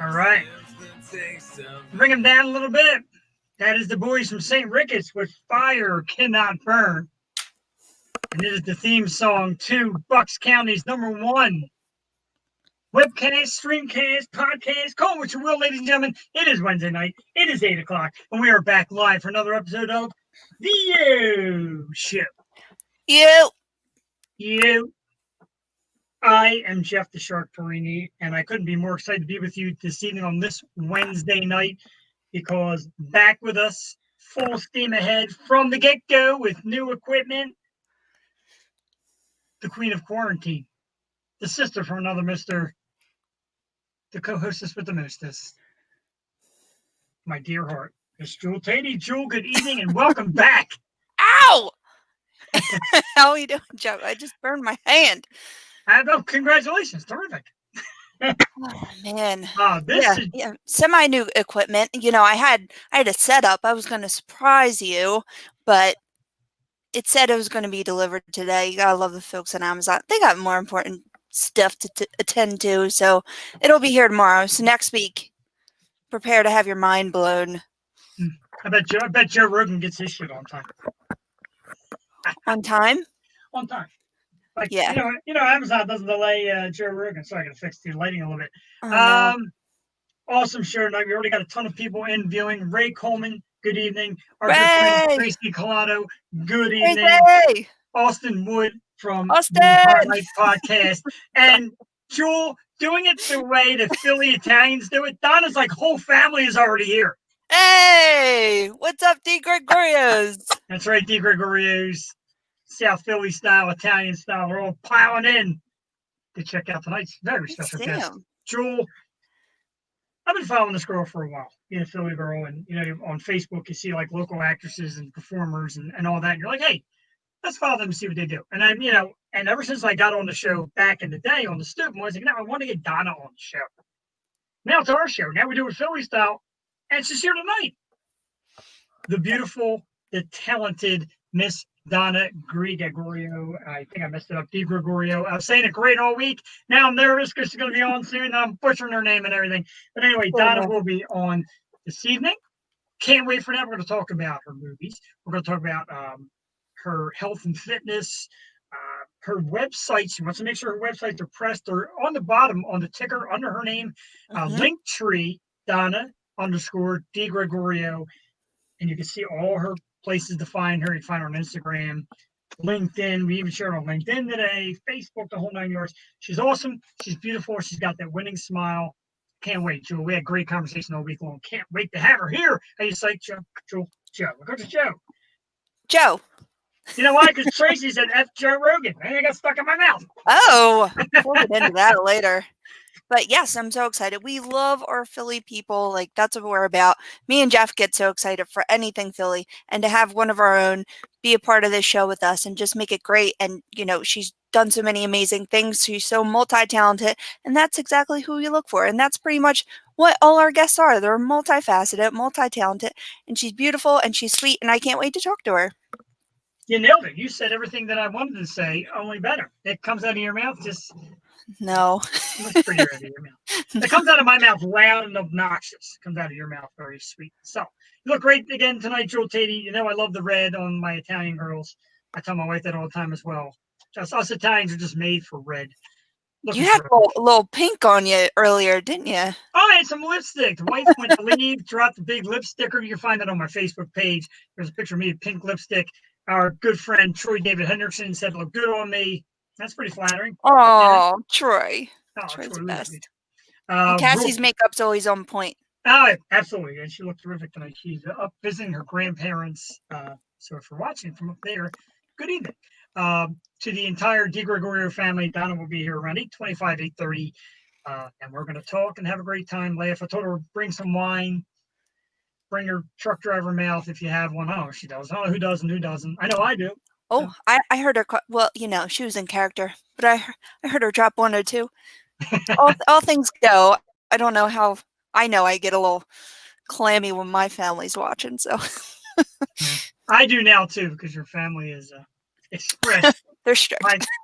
All right. Bring them down a little bit. That is the boys from St. Ricketts with Fire Cannot Burn. And it is the theme song to Bucks County's #1 webcast, streamcast, podcast, call it what you will, ladies and gentlemen. It is Wednesday night. It is 8 o'clock. And we are back live for another episode of The You Show. You. I am Jeff the Shark Perini, and I couldn't be more excited to be with you this evening on this Wednesday night because back with us, full steam ahead from the get-go with new equipment, the Queen of Quarantine, the sister from another mister, the co-hostess with the mostest, my dear heart, Miss Jewel Tatey. Jewel, good evening and welcome back. Ow! How are you doing, Joe? I just burned my hand. Congratulations. Terrific. Oh, man. This is semi-new equipment. You know, I had a setup. I was going to surprise you, but it said it was going to be delivered today. You got to love the folks on Amazon. They got more important stuff to attend to, so it'll be here tomorrow. So next week, prepare to have your mind blown. I bet Joe Rogan gets his shit on time. On time? On time. Like, yeah. You know, Amazon doesn't delay Joe Rogan, so I got to fix the lighting a little bit. No. Awesome show tonight. We already got a ton of people in viewing. Ray Coleman, good evening. Our good friend Tracy Collado, good evening. Hey. Austin Wood from the Hard Night Podcast. And Jewel, doing it the way the Philly Italians do it. Donna's like whole family is already here. Hey, what's up, DeGregorios? That's right, DeGregorios. South Philly style, Italian style. We're all piling in to check out tonight's very special guest. Jewel, I've been following this girl for a while, being a Philly girl, and on Facebook you see like local actresses and performers and all that. And you're like, hey, let's follow them and see what they do. And I'm, and ever since I got on the show back in the day on the Stoop, I was like, I want to get Donna on the show. Now it's our show. Now we do it Philly style, and she's here tonight. The beautiful, the talented Miss Donna DeGregorio. I think I messed it up. DeGregorio. I was saying it great all week. Now I'm nervous because she's going to be on soon. I'm butchering her name and everything. But anyway, Donna will be on this evening. Can't wait for that. We're going to talk about her movies. We're going to talk about her health and fitness, her website. She wants to make sure her websites are pressed. They're on the bottom, on the ticker, under her name, Linktree, Donna _DeGregorio. And you can see all her places to find her. You can find her on Instagram, LinkedIn. We even shared on LinkedIn today, Facebook, the whole 9 yards. She's awesome. She's beautiful. She's got that winning smile. Can't wait, Jewel. We had a great conversation all week long. Can't wait to have her here. How you say, Joe? Joe. Go to Joe. Joe. You know why? Because Tracy said F Joe Rogan. And I got stuck in my mouth. Oh, we'll get into that later. But yes, I'm so excited. We love our Philly people. Like, that's what we're about. Me and Jeff get so excited for anything Philly. And to have one of our own be a part of this show with us and just make it great. And, she's done so many amazing things. She's so multi-talented. And that's exactly who we look for. And that's pretty much what all our guests are. They're multifaceted, multi-talented. And she's beautiful and she's sweet. And I can't wait to talk to her. You nailed it. You said everything that I wanted to say, only better. It comes out of your mouth just... No. Much prettier out of your mouth. It comes out of my mouth loud and obnoxious. It comes out of your mouth very sweet. So, you look great again tonight, Jewel Tatey. I love the red on my Italian girls. I tell my wife that all the time as well. Just us Italians are just made for red. You had a little pink on you earlier, didn't you? Oh, I had some lipstick. The wife went to leave, dropped the big lip sticker. You can find that on my Facebook page. There's a picture of me with pink lipstick. Our good friend Troy David Hendrickson said, look good on me. That's pretty flattering. Oh, Troy. Troy's the best. Cassie's makeup's always on point. Oh, absolutely. And she looked terrific tonight. She's up visiting her grandparents. So if you're watching from up there, good evening. To the entire DeGregorio family, Donna will be here around 8:25, 8:30. And we're going to talk and have a great time, laugh. I told her, bring some wine. Bring her truck driver mouth if you have one. I don't know if she does. I don't know who does and who doesn't. I know I do. Oh, so. I heard her. Well, she was in character, but I heard her drop one or two. all things go. I don't know how. I know I get a little clammy when my family's watching. So I do now too, because your family is expressed. They're strict.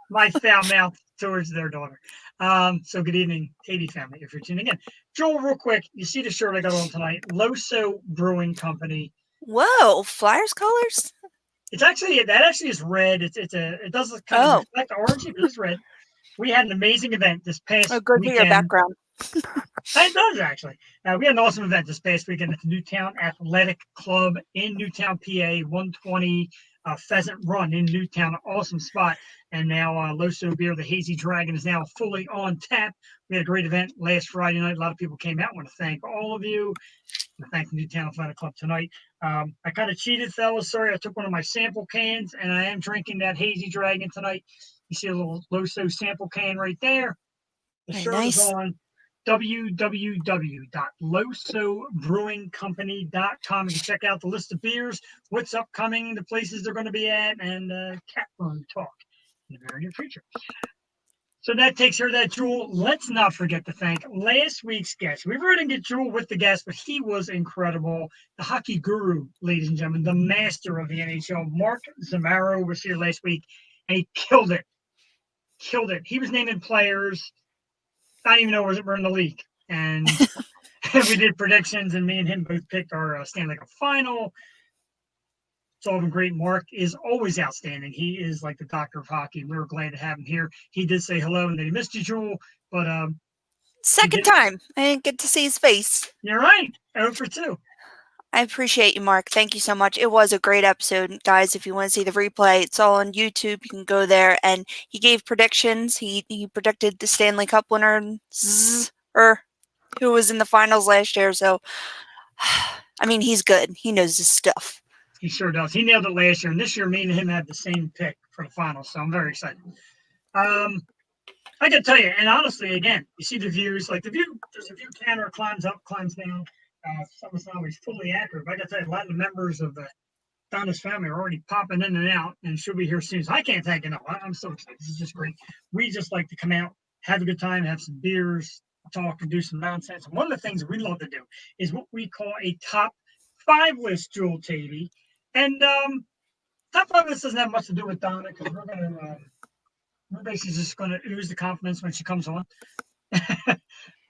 My foul mouth towards their daughter. So good evening, Haiti family, if you're tuning in. Joel, real quick, you see the shirt I got on tonight, Loso Brewing Company. Whoa, Flyers colors? That actually is red. It does kind of reflect orangey, but it's red. We had an amazing event this past good weekend. for your background. It does, actually. We had an awesome event this past weekend at the Newtown Athletic Club in Newtown, PA, 120 Pheasant Run in Newtown. Awesome spot. And now Loso Beer, the Hazy Dragon, is now fully on tap. We had a great event last Friday night. A lot of people came out. I want to thank all of you. I want to thank the Newtown Athletic Club tonight. I kind of cheated, fellas. Sorry, I took one of my sample cans, and I am drinking that Hazy Dragon tonight. You see a little Loso sample can right there. The shirt is on www.losobrewingcompany.com. You can check out the list of beers, what's upcoming, the places they're going to be at, and cat room talk in the very near future. So that takes care of that, Jewel. Let's not forget to thank last week's guest. We were going to get Jewel with the guest, but he was incredible. The hockey guru, ladies and gentlemen, the master of the NHL, Mark Zamaro, was here last week, and he killed it. He was naming players. I don't even know we're in the league. And we did predictions, and me and him both picked our Stanley Cup final. It's all been great. Mark is always outstanding. He is like the doctor of hockey. We were glad to have him here. He did say hello, and then he missed you, Jewel. But second time. I didn't get to see his face. You're right. 0 for 2. I appreciate you, Mark. Thank you so much. It was a great episode. Guys, if you want to see the replay, it's all on YouTube. You can go there. And he gave predictions. He predicted the Stanley Cup winner, who was in the finals last year. So, I mean, he's good. He knows his stuff. He sure does. He nailed it last year. And this year, me and him had the same pick for the finals. So I'm very excited. I can tell you, and honestly, again, you see the views. Like there's a view counter, climbs up, climbs down. Some is not always fully accurate. But I got to tell you, a lot of the members of the Donnas family are already popping in and out, and she'll be here soon. So I can't thank enough. I'm so excited. This is just great. We just like to come out, have a good time, have some beers, talk, and do some nonsense. And one of the things we love to do is what we call a top 5 list, Jewel Tavy. And top 5 list doesn't have much to do with Donna because we're basically just going to ooze the confidence when she comes on.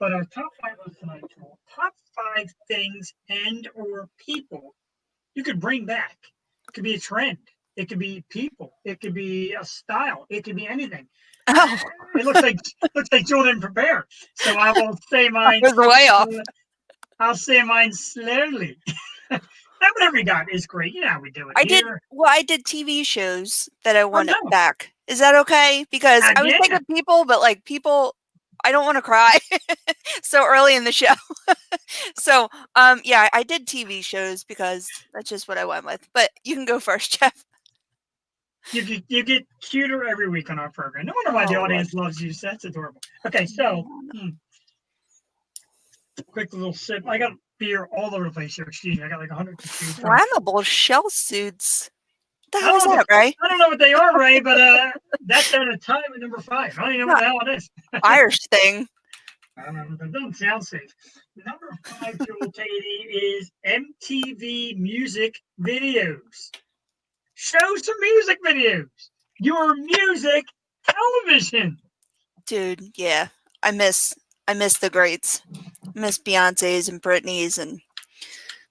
But our top 5 list tonight, Jewel, top 5 things and or people you could bring back. It could be a trend. It could be people. It could be a style. It could be anything. Oh. It looks like Jewel didn't prepare. So I will say mine. I was way off. I'll say mine slowly. Whatever you got is great. You know how we do it. I did TV shows that I wanted back. Is that okay? Because I was thinking people, but like people, I don't want to cry so early in the show. So, yeah, I did TV shows because that's just what I went with. But you can go first, Jeff. You get cuter every week on our program. No wonder why the audience loves you. That's adorable. Okay, so quick little sip. I got beer all over the place here. Excuse me. I got like 100 to choose from. Flammable shell suits. What the hell is that, Ray? I don't know what they are, Ray, but that's at a time at number 5. I don't even know what the hell it is. Irish thing. I don't know. That doesn't sound safe. Number 5, Jewel Tady, is MTV music videos. Show some music videos. Your music television. Dude, yeah. I miss the greats. I miss Beyonce's and Britney's and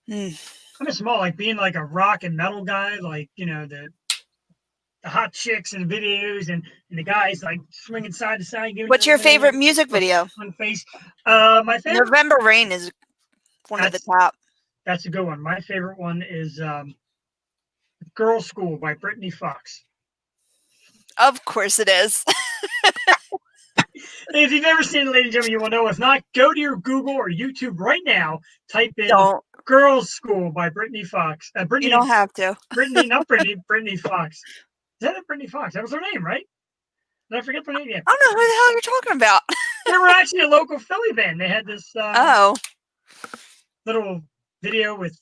I miss them all, like being like a rock and metal guy, like, you know, the hot chicks in the videos and the guys like swinging side to side. What's your favorite music video? On face. My favorite November Rain is one of the top. That's a good one. My favorite one is Girl School by Brittany Fox. Of course it is. If you've never seen it, ladies and gentlemen, you will know. If not, go to your Google or YouTube right now. Type in Girls School by Brittany Fox. You don't have to. Brittany Fox. Is that Brittany Fox? That was her name, right? Did I forget the name yet? I don't know who the hell you're talking about. They were actually a local Philly band. They had this little video with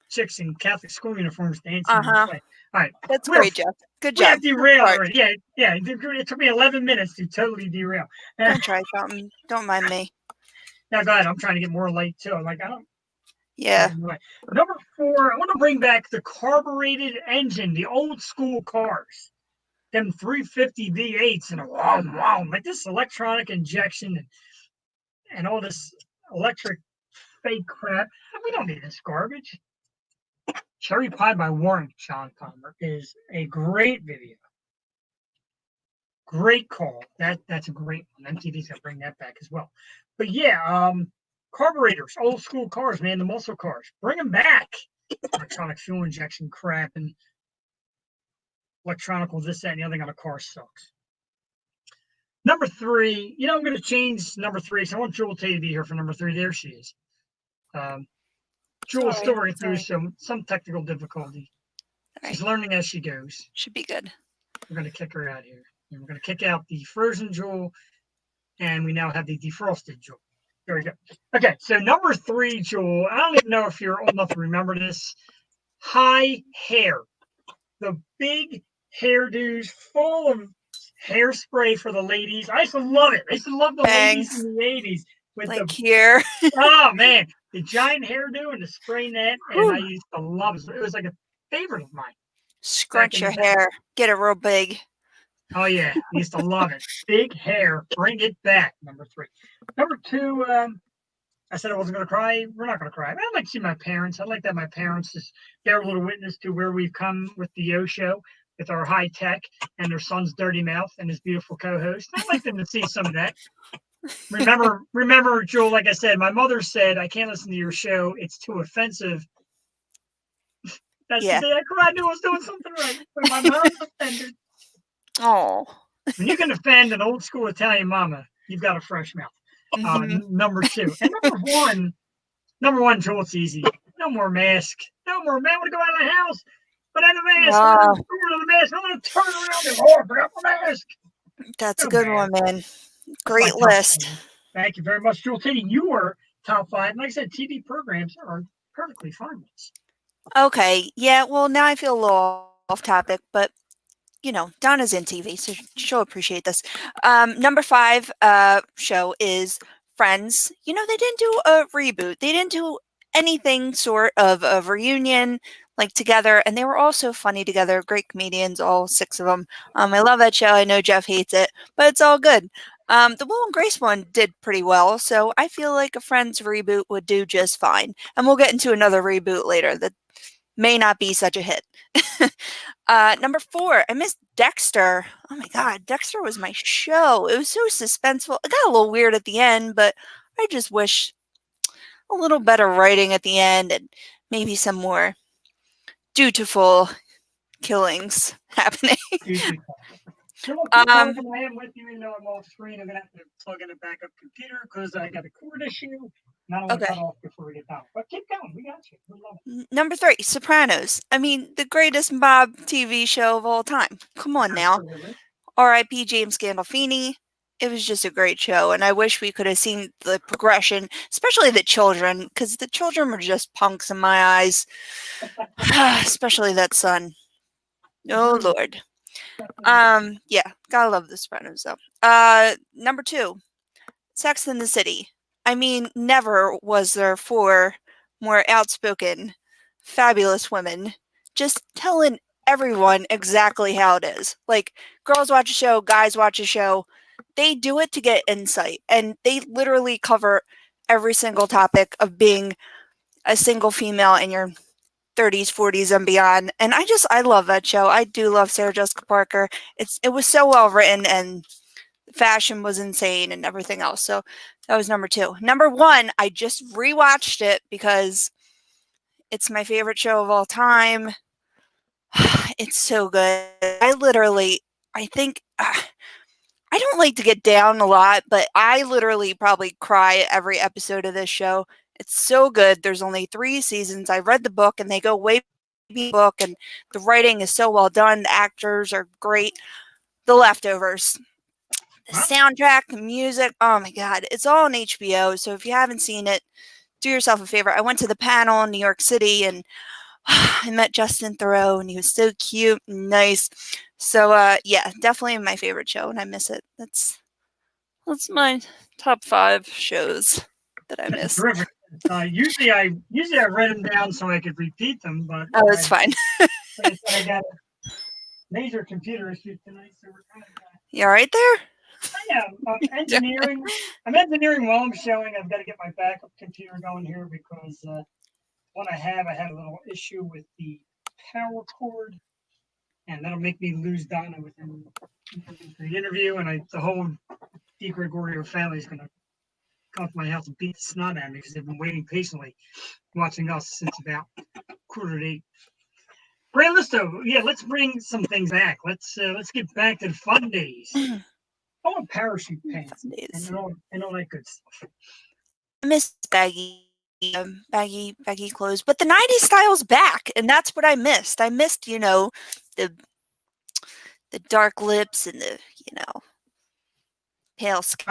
chicks in Catholic school uniforms dancing. All right. That's great, Jeff. Good job. We have derailed already. Yeah. It took me 11 minutes to totally derail. Don't try something. Don't mind me. Now, go ahead. I'm trying to get more light, too. Like, I don't. Yeah. Number 4, I want to bring back the carbureted engine, the old school cars. them 350 V8s and wow, like this electronic injection and all this electric fake crap. We don't need this garbage. Cherry Pie by Warren Sean Palmer is a great video. Great call. That's a great one. MTV's gonna bring that back as well. But yeah, carburetors, old school cars, man, the muscle cars, bring them back. Electronic fuel injection crap and electronical this, that, and the other thing on a car sucks. Number 3, I'm going to change number 3. So I want Jewel T to be here for number 3. There she is. Jewel's still working through some technical difficulty. She's learning as she goes. Should be good. We're going to kick her out here. And we're going to kick out the frozen Jewel, and we now have the defrosted Jewel. There we go. Okay, so number 3, Jewel. I don't even know if you're old enough to remember this. High hair. The big hairdos full of hairspray for the ladies. I used to love it. I used to love the ladies in the 80s. With like here. Oh, man. The giant hairdo and the spray net. And I used to love it. It was like a favorite of mine. Scrunch your hair. Get it real big. Oh, yeah. I used to love it. Big hair. Bring it back. Number 3. Number 2, I said I wasn't going to cry. We're not going to cry. I'd like to see my parents. I'd like that my parents just bear a little witness to where we've come with the Yo Show, with our high tech and their son's dirty mouth and his beautiful co-host. I'd like them to see some of that. Remember, Joel, like I said, my mother said, I can't listen to your show. It's too offensive. That's the day I cried. I knew I was doing something right. When my mom offended. Oh. When you can offend an old school Italian mama, you've got a fresh mouth. Number 2. And number one, Joel, it's easy. No more mask. No more man. I want to go out of the house. But I have a mask. I'm going to turn around and I forgot my mask. That's a good one, man. Great list. Thank you very much, Jewel. Taking your top 5. Like I said, TV programs are perfectly fine with us. Okay. Yeah. Well, now I feel a little off topic, but Donna's in TV, so she'll appreciate this. Number 5 show is Friends. They didn't do a reboot. They didn't do anything sort of a reunion like together, and they were all so funny together. Great comedians, all 6 of them. I love that show. I know Jeff hates it, but it's all good. The Will and Grace one did pretty well, so I feel like a Friends reboot would do just fine. And we'll get into another reboot later that may not be such a hit. Number 4, I missed Dexter. Oh my God, Dexter was my show. It was so suspenseful. It got a little weird at the end, but I just wish a little better writing at the end and maybe some more dutiful killings happening. I am with you, even though I'm off screen. I'm gonna have to plug in a backup computer because I got a cord issue. Not only cut off before we get down, but keep going. We got you. Number 3, Sopranos. I mean, the greatest mob TV show of all time. Come on now. R.I.P. James Gandolfini. It was just a great show, and I wish we could have seen the progression, especially the children, because the children were just punks in my eyes. Especially that son. Oh, Lord. Yeah, gotta love the Sopranos, though. Number 2, Sex and the City. I mean, never was there 4 more outspoken, fabulous women just telling everyone exactly how it is. Like, girls watch a show, guys watch a show. They do it to get insight, and they literally cover every single topic of being a single female in your 30s, 40s, and beyond. And I love that show. I do love Sarah Jessica Parker. It was so well written, and fashion was insane and everything else. So that was number 2. Number 1, I just rewatched it because it's my favorite show of all time. It's so good. I think I don't like to get down a lot, but I literally probably cry every episode of this show. It's so good. There's only 3 seasons. I read the book, and they go way beyond the book, and the writing is so well done. The actors are great. The Leftovers. The soundtrack, the music, oh my God. It's all on HBO, so if you haven't seen it, do yourself a favor. I went to the panel in New York City, and I met Justin Theroux, and he was so cute and nice. So, yeah, definitely my favorite show, and I miss it. That's my top 5 shows that I miss. Terrific. Usually I write them down so I could repeat them, but it's fine. I major computer issue tonight, so we're kind of. You all right there? I am engineering. I'm engineering while I'm showing. I've got to get my backup computer going here because one I had a little issue with the power cord, and that'll make me lose Donna within the interview, and the whole DeGregorio family is going to come to my house and beat the snot out of me because they've been waiting patiently, watching us since about 7:45. Brand Listo, yeah, let's bring some things back. Let's get back to the fun days. I want parachute pants and all that good stuff. I miss baggy clothes, but the 90s style's back, and that's what I missed. I missed, the dark lips and the, pale skin.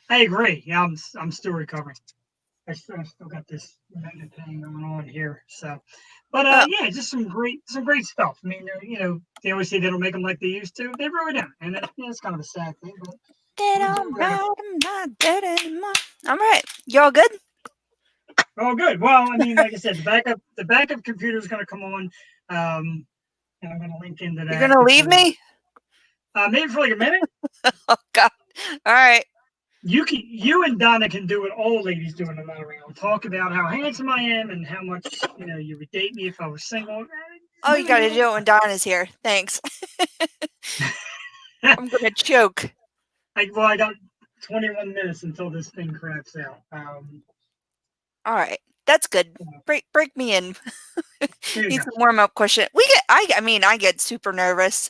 I agree. Yeah, I'm still recovering. I still got this thing going on here. So, but yeah, just some great stuff. I mean, they always say they don't make them like they used to. They really don't, and that's kind of a sad thing. But they don't write them not dead anymore. All right, y'all good? Oh, good. Well, I mean, like I said, the backup computer is going to come on, and I'm going to link into that. You're going to leave me? Maybe for like a minute. Oh God! All right. You and Donna can do what all ladies do in another round. Talk about how handsome I am and how much you would date me if I was single. Oh, you got to do it when Donna's here. Thanks. I'm gonna choke. I got 21 minutes until this thing craps out. All right, that's good. Break me in. Need some warm up question. I get super nervous,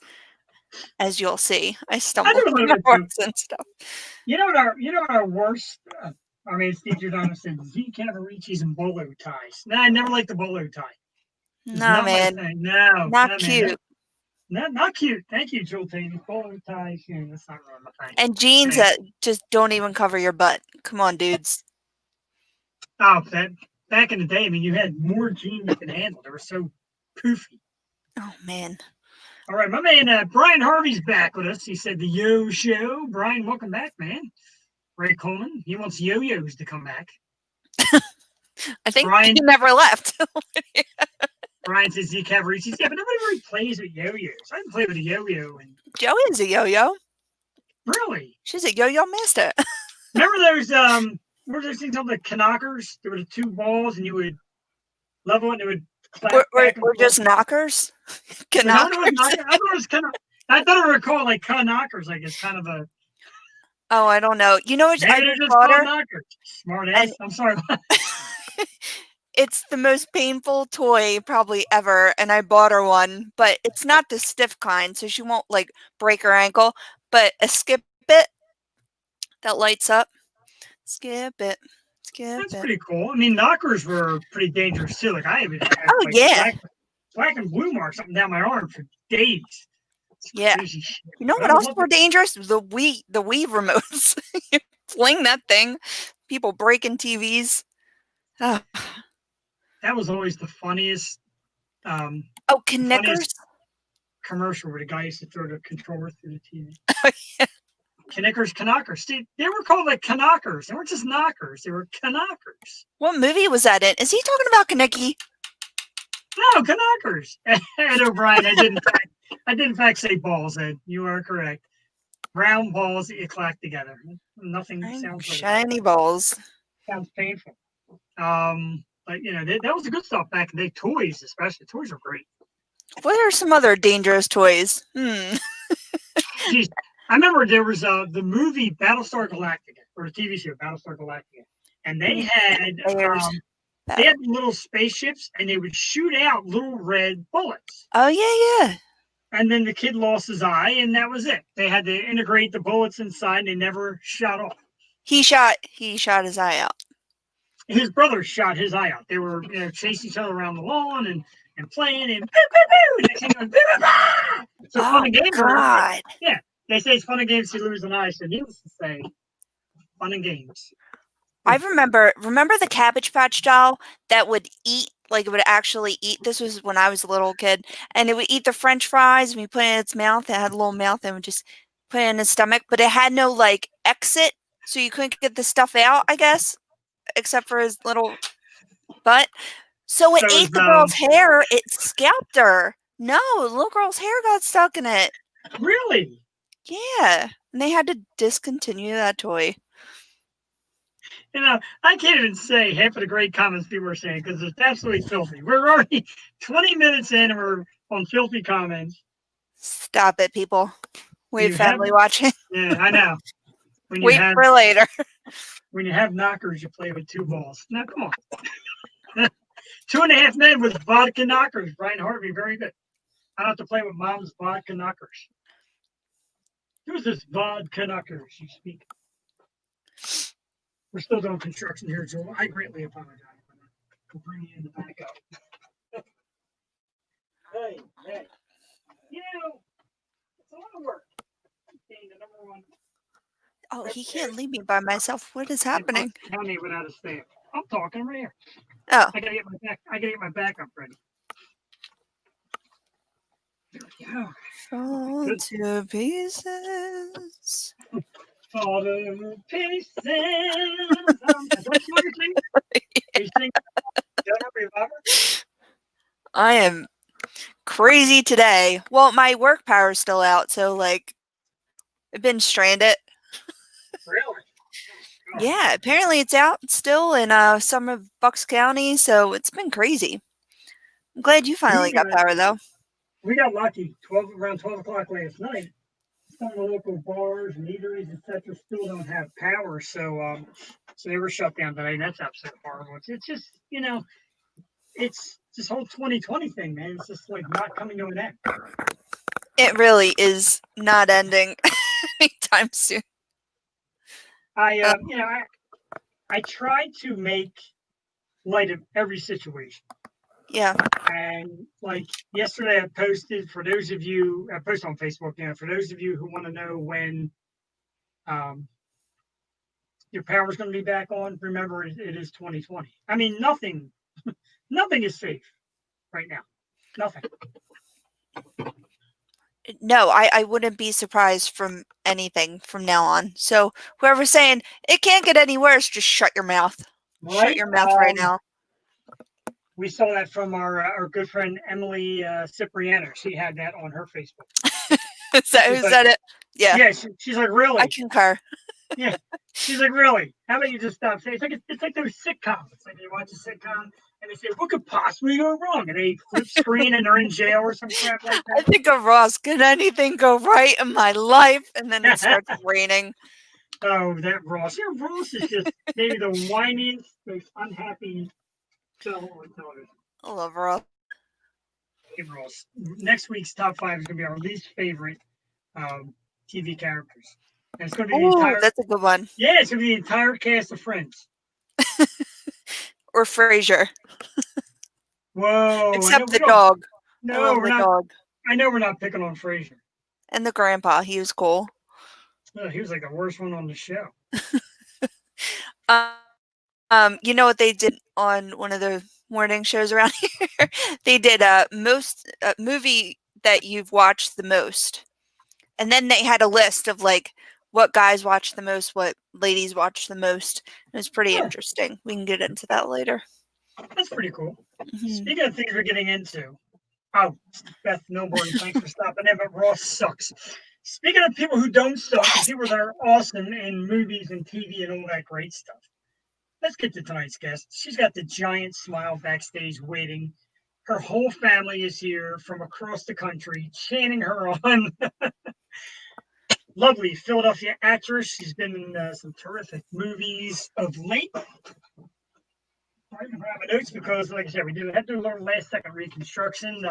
as you'll see. I stumble over my words and stuff. You know what our worst. Our main teacher Donna said, "Z Cavaricci's and bolo ties." No, I never liked the bolo tie. No, man. No, not cute. Not cute. Thank you, Joel Taylor. Bolo ties, that's not really my thing. And jeans that just don't even cover your butt. Come on, dudes. Oh, back in the day, I mean, you had more jeans you could handle. They were so poofy. Oh, man. All right, my man Brian Harvey's back with us. He said the Yo Show. Brian, welcome back, man. Ray Coleman, he wants yo-yos to come back. I think Brian, he never left. Brian says Z Cavaricci's. Yeah, but nobody really plays with yo-yos. I haven't played with a yo-yo. Joey's a yo-yo. Really? She's a yo-yo master. Remember those things called the knockers? There were the two balls, and you would level it, and it would clap back and forth. Just knockers? Knockers? I thought it were called like knockers, like it's kind of a... Oh, I don't know. You know what? Maybe they're just called knockers. Smart ass. I'm sorry. It's the most painful toy probably ever, and I bought her one, but it's not the stiff kind, so she won't like break her ankle. But a skip it that lights up. Skip it. That's pretty cool. I mean, knockers were pretty dangerous too. Like I even had black and blue marks up and down my arm for days. Yeah. You know what else were dangerous? The Wii remotes. You fling that thing, people breaking TVs. Oh. That was always the funniest. Knickers commercial where the guy used to throw the controller through the TV. Oh, yeah. Knockers. See, they were called like knockers. They weren't just knockers. They were knockers. What movie was that in? Is he talking about Kaneki? No, knockers. Ed O'Brien, I did in fact say balls, Ed. You are correct. Round balls that you clack together. Nothing sounds shiny balls. Sounds painful. But that was the good stuff back in the day. Toys, especially. Toys are great. What are some other dangerous toys? Jeez, I remember there was the movie Battlestar Galactica, or the TV show Battlestar Galactica, and they had little spaceships, and they would shoot out little red bullets. Oh yeah. And then the kid lost his eye, and that was it. They had to integrate the bullets inside, and they never shot off. He shot his eye out. His brother shot his eye out. They were chasing each other around the lawn and playing and so fun and games. God. Yeah, they say it's fun and games to lose an eye. So needless to say, fun and games. I remember the Cabbage Patch doll that would eat, like it would actually eat. This was when I was a little kid, and it would eat the French fries. And we put it in its mouth. It had a little mouth, and would just put it in its stomach. But it had no like exit, so you couldn't get the stuff out, I guess, except for his little butt. So it ate the girl's hair. It scalped her. No, the little girl's hair got stuck in it. Really? Yeah. And they had to discontinue that toy. I can't even say half of the great comments people are saying because it's absolutely filthy. We're already 20 minutes in and we're on filthy comments. Stop it, people. We have family watching. Yeah, I know. Wait for later. When you have knockers, you play with 2 balls. Now, come on. 2.5 Men with vodka knockers. Brian Harvey, very good. I don't have to play with mom's vodka knockers. Who's this vodka knockers you speak? We're still doing construction here, Joel. I greatly apologize. We'll bring you in the back up. Hey. You know, it's a lot of work being the number one. Oh, he can't leave me by myself. What is happening? County without a staff. I'm talking right here. Oh. I gotta get my backup ready. There we go. Fall to pieces. Fall to pieces. Is that what you're singing? Are you singing Donut Revolver? I am crazy today. Well, my work power is still out, so like I've been stranded. Really? Oh. Yeah, apparently it's out still in some of Bucks County, so it's been crazy. I'm glad you finally got power though. We got lucky. Around 12 o'clock last night. Some of the local bars and eateries, etc., still don't have power, so they were shut down today. And that's absolutely horrible. It's just it's this whole 2020 thing, man. It's just like not coming to an end. It really is not ending anytime soon. I tried to make light of every situation. Yeah. And like yesterday, I posted for those of you, I posted on Facebook, for those of you who want to know when your power is going to be back on, remember it is 2020. I mean, nothing is safe right now. Nothing. No, I wouldn't be surprised from anything from now on. So whoever's saying it can't get any worse, just shut your mouth. Right? Shut your mouth right now. We saw that from our good friend Emily Cipriano. She had that on her Facebook. Is that it? Yeah. Yeah, she's like, really? I concur. Yeah. She's like, really? How about you just stop saying? It's like those sitcoms. It's like you watch a sitcom and they say, what could possibly go wrong? And they flip screen and they're in jail or some crap like that. I think of Ross. Can anything go right in my life? And then it starts raining. Oh, that Ross. Yeah, Ross is just maybe the whiniest, most unhappy fellow on television. I love Ross. Hey, Ross. Next week's top 5 is going to be our least favorite TV characters. And it's going to be that's a good one. Yeah, it's going to be the entire cast of Friends. Or Frasier. Whoa. Except the dog. No, we're not. Dog. I know we're not picking on Frasier. And the grandpa. He was cool. Oh, he was like the worst one on the show. You know what they did on one of the morning shows around here? They did most movie that you've watched the most. And then they had a list of like what guys watch the most, what ladies watch the most. It was pretty interesting. We can get into that later. That's pretty cool. Mm-hmm. Speaking of things we're getting into, Beth Milburn, thanks for stopping in, but Ross sucks. Speaking of people who don't suck, people that are awesome in movies and TV and all that great stuff. Let's get to tonight's guest. She's got the giant smile backstage waiting. Her whole family is here from across the country, chanting her on. Lovely Philadelphia actress. She's been in some terrific movies of late. I didn't grab my notes because, like I said, we had to do a little last-second reconstruction.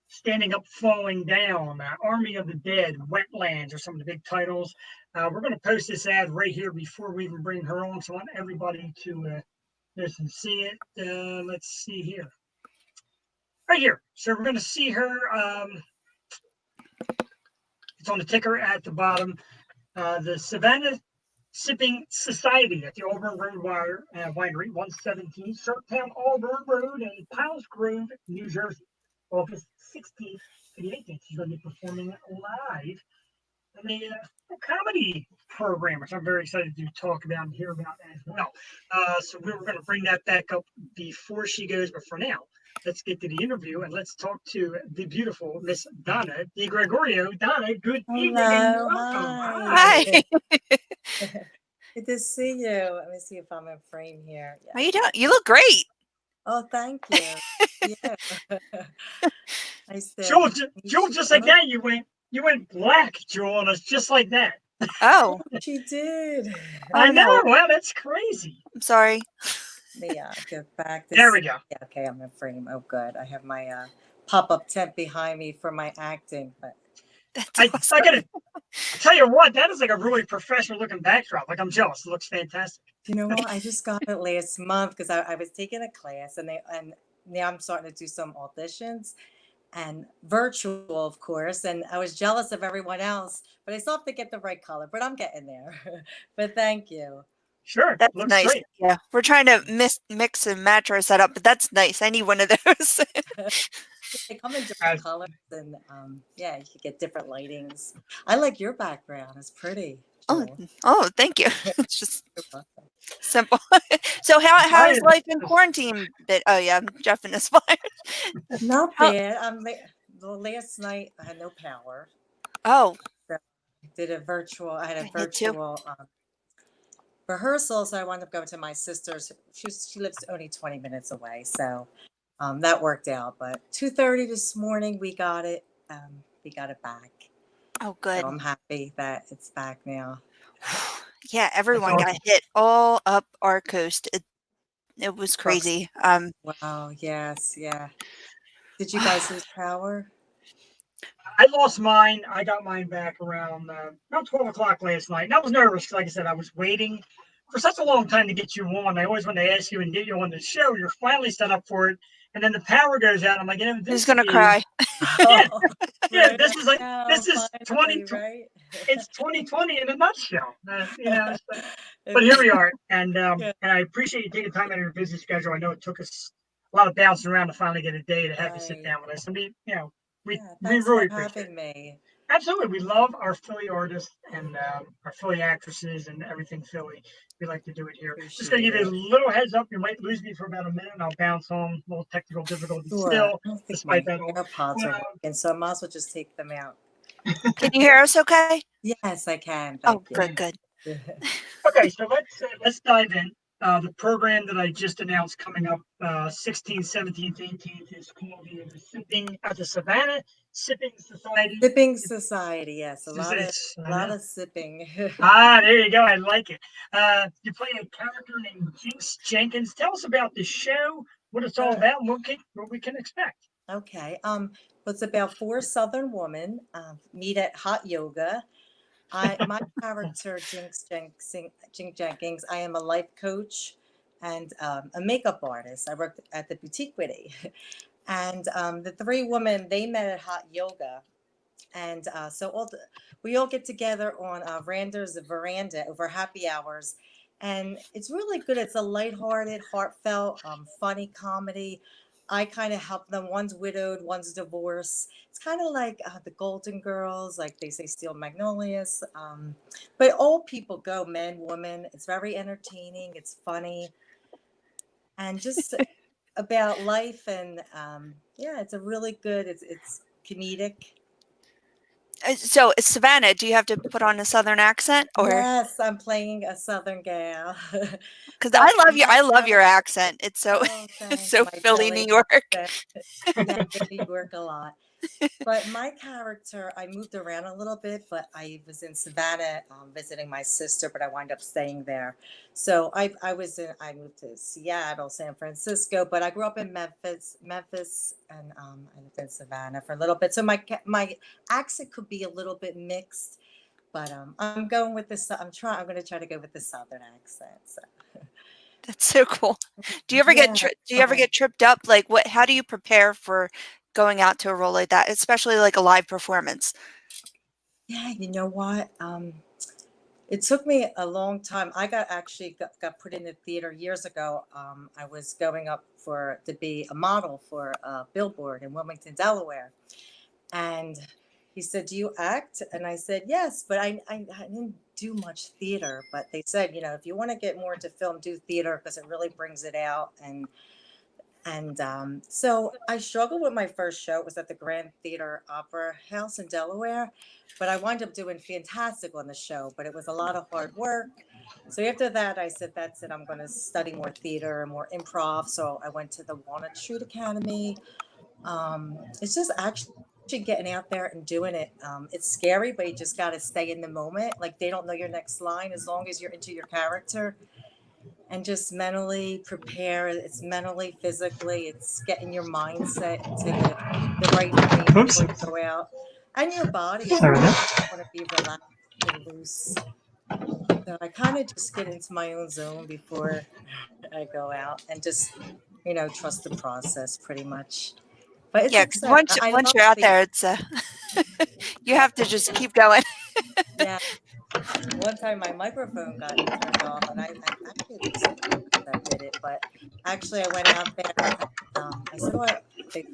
Standing Up, Falling Down, Army of the Dead, Wetlands are some of the big titles. We're going to post this ad right here before we even bring her on, so I want everybody to listen, see it. Let's see here. Right here. So we're going to see her. It's on the ticker at the bottom. The Savannah Sipping Society at the Auburn Road Winery, 117 Sharptown Auburn Road in Piles Grove, New Jersey. August 16th to the 18th. She's going to be performing live and the comedy program, which I'm very excited to talk about and hear about as well. So we were going to bring that back up before she goes, but for now, let's get to the interview and let's talk to the beautiful Miss Donna DeGregorio. Donna, good evening and Hello, welcome. hi. Hi. Good to see you. Let me see if I'm in frame here. How you Yeah. doing? You look great. Oh, thank you. Yeah. Nice to Jewel, meet Jewel, you. just like that, you went black, Jewel, on us just like that. Oh, She did. I oh know. no. Wow, that's crazy. I'm sorry. Yeah, get back to There see. we go. Yeah, okay, I'm in frame. Oh, good. I have my pop-up tent behind me for my acting. But That's I awesome. gotta tell you what, that is like a really professional looking backdrop. Like I'm jealous. It looks fantastic. you know what? I just got it last month because I was taking a class and now I'm starting to do some auditions. And virtual, of course. And I was jealous of everyone else, but I still have to get the right color, but I'm getting there. But thank you. Sure, That's looks nice. great. Yeah, we're trying to mix and match our setup, but that's nice. I need one of those. They come in Uh, different colors and yeah, you can get different lightings. I like your background. It's pretty, Oh, Joel. oh, thank you. It's just You're welcome. simple. So how's mine life in quarantine? Oh yeah, Jeff and his fire. Not How? bad. The last night I had no power. Oh, So I did a virtual, I had a I had two. virtual rehearsal. So I wound up going to my sister's. She lives only 20 minutes away. So that worked out. But 2:30 this morning, we got it. We got it back. Oh, So good. I'm happy that it's back now. Yeah, that's everyone got awesome. hit all up our coast. It was Across. crazy. Wow. Yes. Yeah. Did you guys lose power? I lost mine. I got mine back around about 12 o'clock last night. And I was nervous. Like I said, I was waiting for such a long time to get you on. I always want to ask you and get you on the show. You're finally set up for it, and then the power goes out. I'm like, Who's this gonna is cry? yeah, Oh, yeah. right This is like now, this is 20. finally, right? It's 2020 in a nutshell. But here we are, Yeah. and I appreciate you taking time out of your busy schedule. I know it took us a lot of bouncing around to finally get a day to have you sit Right. down with us. I mean, Yeah. we Thanks for really appreciate it. having me. Absolutely, we love our Philly artists and our Philly actresses and everything Philly. We like to do it here. Just gonna Appreciate give you a it. little heads up. You might lose me for about a minute, and I'll bounce on. A little technical difficulty Sure. still, I don't think despite my that all. AirPods But, are working, so I might as well just take them out. Can you hear us okay? Yes, I can. Oh, Thank you. good, good. okay, so let's dive in. The program that I just announced coming up 16th, 17th, 18th is called the Sipping at the Savannah Sipping Society. Sipping society, yes, I a lot know. of sipping. There you go. I like it. You play a character named Jinx Jenkins. Tell us about the show, what it's all Uh, about, and what we can expect. okay. It's about four Southern women meet at hot yoga. My character Jinx Jenkins. I am a life coach and a makeup artist. I worked at the boutique Witty, and the three women they met at hot yoga, and we all get together on Rander's veranda over happy hours, and it's really good. It's a lighthearted, heartfelt, funny comedy. I kind of help them. One's widowed, one's divorced. It's kind of like the Golden Girls, like they say, Steel Magnolias. But all people go, men, women. It's very entertaining. It's funny, and just about life. And yeah, it's a really good. It's comedic. So, Savannah, do you have to put on a Southern accent, or Yes, I'm playing a Southern gal. because But my I love your character, accent. It's so oh, it's thanks, so my Philly, New Philly York. accent. Yeah, I go to New York a lot. But my character, I moved around a little bit, but I was in Savannah visiting my sister, but I wound up staying there. So I moved to Seattle, San Francisco, but I grew up in Memphis, and I lived in Savannah for a little bit. So my accent could be a little bit mixed, but I'm going with this. I'm going to try to go with the Southern accent. So That's so cool. Do you ever yeah, do you ever fun. get tripped up? Like, what? How do you prepare for going out to a role like that, especially like a live performance? Yeah, you know what? It took me a long time. Got put in the theater years ago. I was going up to be a model for a billboard in Wilmington, Delaware, and he said, "Do you act?" And I said, "Yes," but I didn't do much theater. But they said, if you want to get more into film, do theater because it really brings it out. And so I struggled with my first show. It was at the Grand Theater Opera House in Delaware, but I wound up doing fantastic on the show. But it was a lot of hard work. So after that, I said, "That's it. I'm going to study more theater and more improv." So I went to the Walnut Street Academy. It's just actually getting out there and doing it. It's scary, but you just got to stay in the moment. Like they don't know your next line as long as you're into your character and just mentally prepare. It's mentally, physically, it's getting your mindset into the right frame Oops. before you go out. And your body is want to be relaxed and loose. So I kind of just get into my own zone before I go out and just, trust the process pretty much. But it's Yeah, because exciting. I once love you're out the there, it's you have to just keep going. yeah. One time my microphone got turned off, and I actually it was someone else that did it. But actually, I went out there. And, I said, "Well,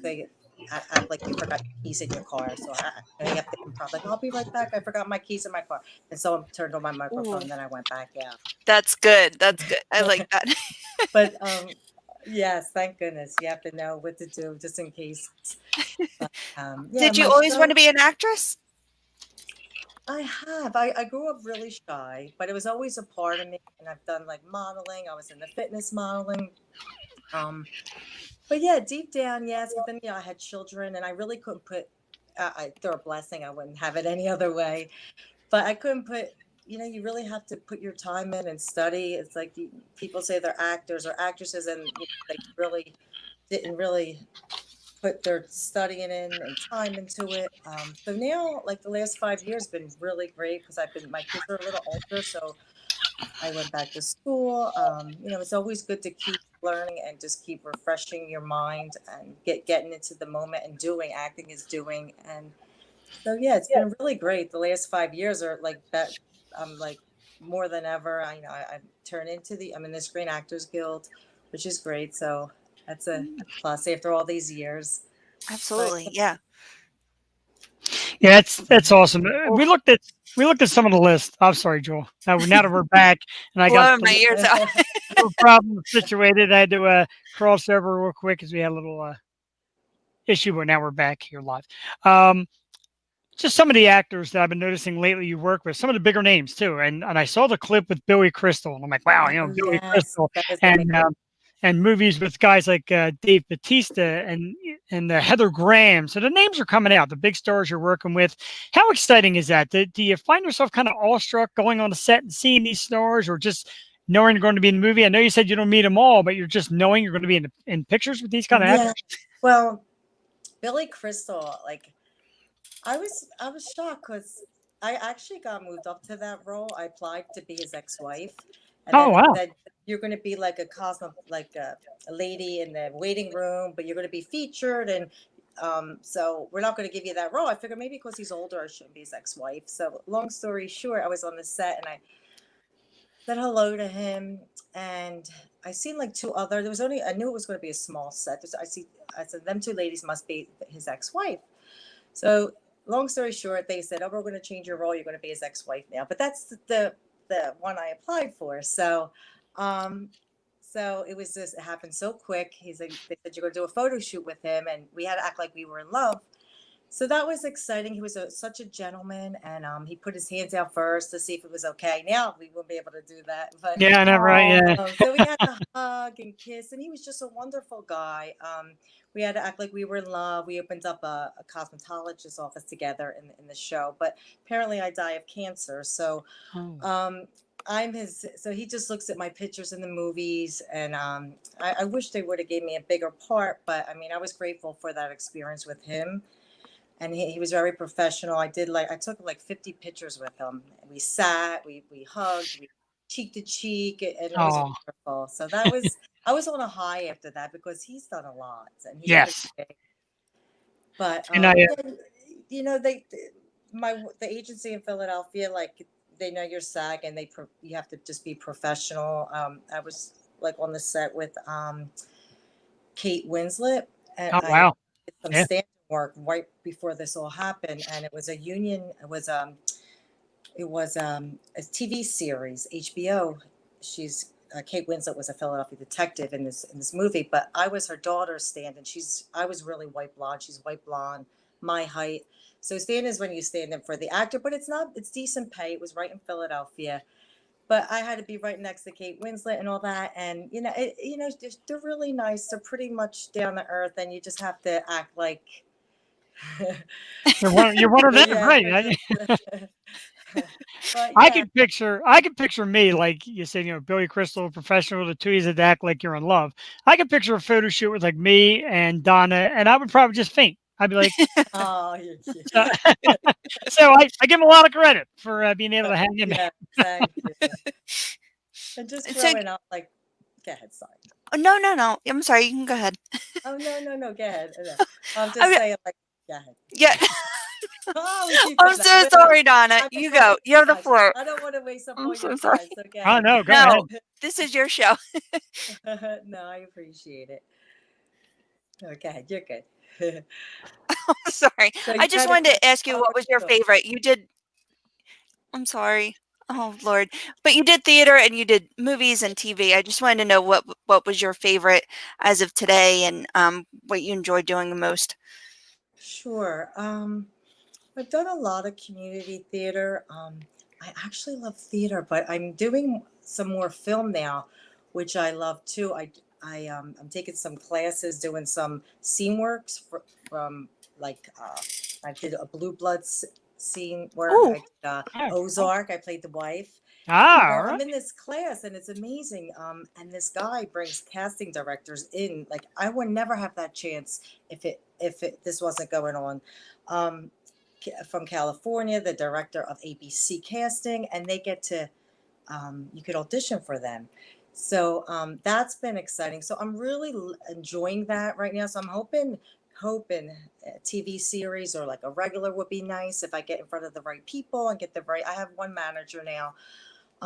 they act like you forgot your keys in your car." So I have to improv like, "I'll be right back. I forgot my keys in my car." And someone turned on my microphone, Ooh, and then I went back out. that's good. That's good. I like that. But yes, thank goodness you have to know what to do just in case. But, yeah, Did you my always want show. to be an actress? I have. I grew up really shy, but it was always a part of me. And I've done like modeling. I was in the fitness modeling. But yeah, deep down, yes. But then, I had children, and I really couldn't put. They're a blessing. I wouldn't have it any other way. But I couldn't put. You really have to put your time in and study. It's like people say they're actors or actresses, and they really didn't really put their studying in and time into it. So now, like the last 5 years, been really great because my kids are a little older, so I went back to school. It's always good to keep learning and just keep refreshing your mind and getting into the moment and doing. Acting is doing, and so yeah, it's been really great. The last 5 years are like that. I'm like more than ever. I turn into I'm in the Screen Actors Guild, which is great. So that's a plus after all these years. But Absolutely. Yeah. Yeah, that's awesome. Oh, We looked at some of the list. I'm sorry, Joel. Now that we're back, and I got blowing my the ears out. little problem situated. I had to cross over real quick because we had a little issue, but now we're back here live. Um, just some of the actors that I've been noticing lately you work with, some of the bigger names too. And I saw the clip with Billy Crystal, and I'm like, wow, oh Billy yes, Crystal, that was amazing. and movies with guys like Dave Bautista and Heather Graham. So the names are coming out, the big stars you're working with. How exciting is that? Do you find yourself kind of awestruck going on the set and seeing these stars, or just knowing you're going to be in the movie? I know you said you don't meet them all, but you're just knowing you're going to be in pictures with these kind of Yeah. actors. Well, Billy Crystal, like I was shocked because I actually got moved up to that role. I applied to be his ex-wife, and Oh then they wow! said you're going to be like like a lady in the waiting room, but you're going to be featured, and so we're not going to give you that role. I figured maybe because he's older, I shouldn't be his ex-wife. So long story short, I was on the set and I said hello to him, and I seen like two other. There was only I knew it was going to be a small set. I said them two ladies must be his ex-wife. So long story short, they said, "Oh, we're going to change your role. You're going to be his ex-wife now." But that's the one I applied for. Um, so it happened so quick. They said you're going to do a photo shoot with him, and we had to act like we were in love. So that was exciting. He was such a gentleman, and he put his hands out first to see if it was okay. Now we won't be able to do that, but Yeah, I know, right? Yeah. so we had to hug and kiss, and he was just a wonderful guy. We had to act like we were in love. We opened up a cosmetologist's office together in the show, but apparently I die of cancer. So Oh. I'm his. So he just looks at my pictures in the movies, and I wish they would have gave me a bigger part, but I mean I was grateful for that experience with him. And he was very professional. I took like 50 pictures with him. We sat, we hugged, we cheek to cheek, and it was Oh, wonderful. So I was on a high after that because he's done a lot and he's pretty yes. big. But And I yeah, they the agency in Philadelphia, like they know your SAG and you have to just be professional. I was like on the set with Kate Winslet, and oh I wow. did some Yeah. stand York right before this all happened, and it was a union. It was a TV series, HBO. She's Kate Winslet was a Philadelphia detective in this movie, but I was her daughter's stand, and I was really white blonde. She's white blonde, my height. So stand is when you stand in for the actor, but it's decent pay. It was right in Philadelphia, but I had to be right next to Kate Winslet and all that, and they're really nice. They're pretty much down to earth, and you just have to act like You're one of them, yeah. right? But I yeah, can picture me, like you said, Billy Crystal, professional, the two that act like you're in love. I can picture a photo shoot with like me and Donna, and I would probably just faint. I'd be like, oh, you're cute. so, so I give him a lot of credit for being able to hang in there. Yeah, thank you. And just So, growing up, like, go ahead, sorry. no. I'm sorry. You can go ahead. Oh, no, go ahead. No. I'm just I mean, saying, like, go ahead. yeah. Oh, we keep I'm it so that. sorry, Donna. I You just go. want You have the time. floor. I don't want to waste up I'm all so your sorry. time, so go Oh ahead. no, go No, ahead. this is your show. No, I appreciate it. Okay, you're good. I'm sorry. So I you just kind of wanted to ask you oh, what was your sure. favorite. You did. I'm sorry. Oh Lord. But you did theater and you did movies and TV. I just wanted to know what was your favorite as of today and what you enjoyed doing the most. Sure. I've done a lot of community theater. I actually love theater, but I'm doing some more film now, which I love too. I'm taking some classes, doing some scene works from like I did a Blue Bloods scene work. Oh, I did Oh, Ozark. I played the wife. all Well, I'm right. in this class and it's amazing. And this guy brings casting directors in. Like I would never have that chance if this wasn't going on. Um, from California, the director of ABC casting, and they get to you could audition for them. So that's been exciting. So I'm really enjoying that right now. So I'm hoping a TV series or like a regular would be nice if I get in front of the right people and get the right. I have one manager now,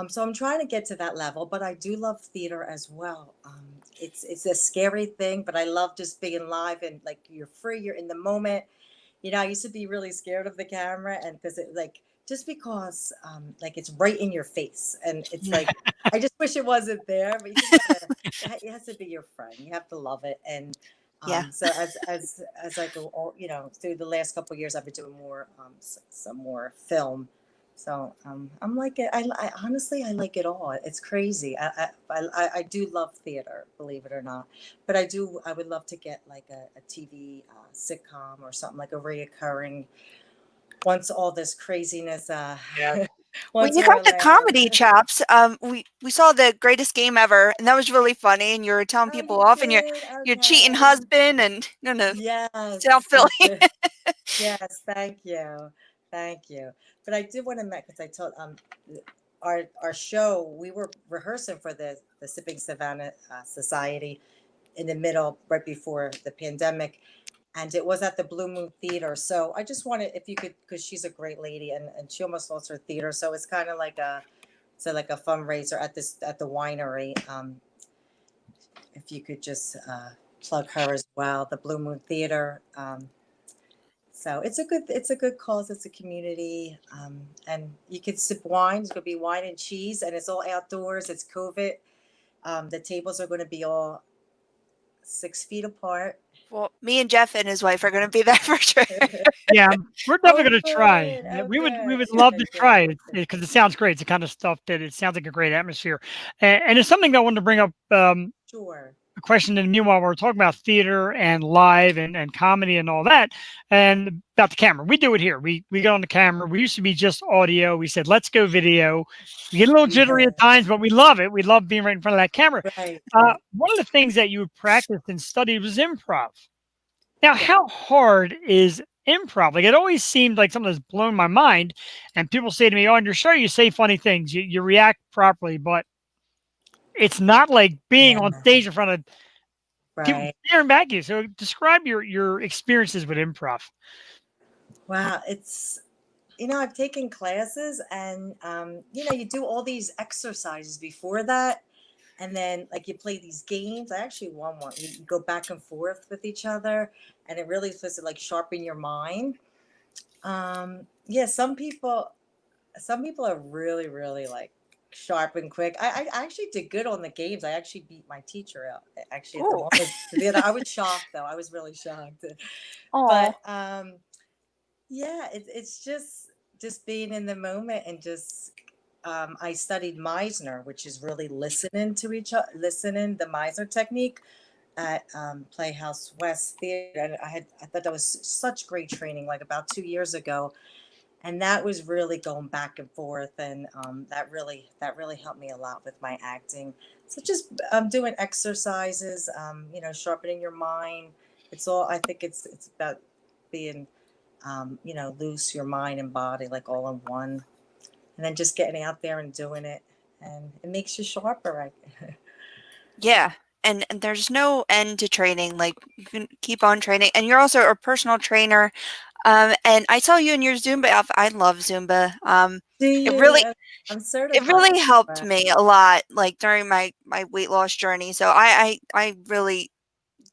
so I'm trying to get to that level. But I do love theater as well. It's a scary thing, but I love just being live and like you're free, you're in the moment. I used to be really scared of the camera and because it like just because like it's right in your face and it's like I just wish it wasn't there, but you just gotta it has to be your friend. You have to love it. And yeah. so as I go through the last couple of years I've been doing more some more film. So I'm like it. I honestly I like it all. It's crazy. I do love theater, believe it or not. But I would love to get like a TV sitcom or something like a reoccurring once all this craziness Yeah. Well, once you we're got the allowed. comedy chops. We saw the greatest game ever, and that was really funny. And you were telling Oh, people you off, and did? your cheating Okay. husband, and no, South Yes. Philly. Yes, thank you. Thank you. But I did want to mention because I told our show we were rehearsing for the Sipping Savannah Society in the middle right before the pandemic, and it was at the Blue Moon Theater. So I just wanted if you could because she's a great lady and she almost lost her theater, so it's kind of like a fundraiser at the winery. If you could just plug her as well, the Blue Moon Theater. So it's a good cause. It's a community, and you can sip wine. It's going to be wine and cheese, and it's all outdoors. It's COVID. The tables are going to be all 6 feet apart. Well, me and Jeff and his wife are going to be there for sure. Yeah, we're definitely Oh, going to try. good. Oh, We good. would love to Good, good. try it because it sounds great. It's the kind of stuff that it sounds like a great atmosphere, and it's something that I wanted to bring up. Sure. A question in meanwhile we're talking about theater and live and comedy and all that and about the camera. We do it here. We get on the camera. We used to be just audio. We said let's go video. We get a little jittery Yeah. at times, but we love it. We love being right in front of that camera. Right. Right. One of the things that you practiced and studied was improv. Now, Yeah. how hard is improv? Like it always seemed like something that's blown my mind. And people say to me, "Oh, on your show you say funny things, you react properly," but it's not like being Yeah. on stage in front of people Right. staring back at you. So describe your experiences with improv. Wow. It's I've taken classes and you do all these exercises before that. And then like you play these games. I actually won one. You go back and forth with each other, and it really is supposed to like sharpen your mind. Yeah, some people are really, really like sharp and quick. I actually did good on the games. I actually beat my teacher out actually at the Oh, moment. The other, I was shocked though. I was really shocked. oh, But yeah, it's just being in the moment and just I studied Meisner, which is really listening to each other, listening the Meisner technique at Playhouse West Theater. And I thought that was such great training, like about 2 years ago, and that was really going back and forth, and that really helped me a lot with my acting. So just doing exercises, sharpening your mind. It's all, I think it's about being loose your mind and body, like all in one, and then just getting out there and doing it, and it makes you sharper. yeah. And there's no end to training. Like you can keep on training, and you're also a personal trainer. And I saw you in your Zumba outfit. I love Zumba. Do It you? really I'm it certified. really helped me a lot, like during my weight loss journey. So I really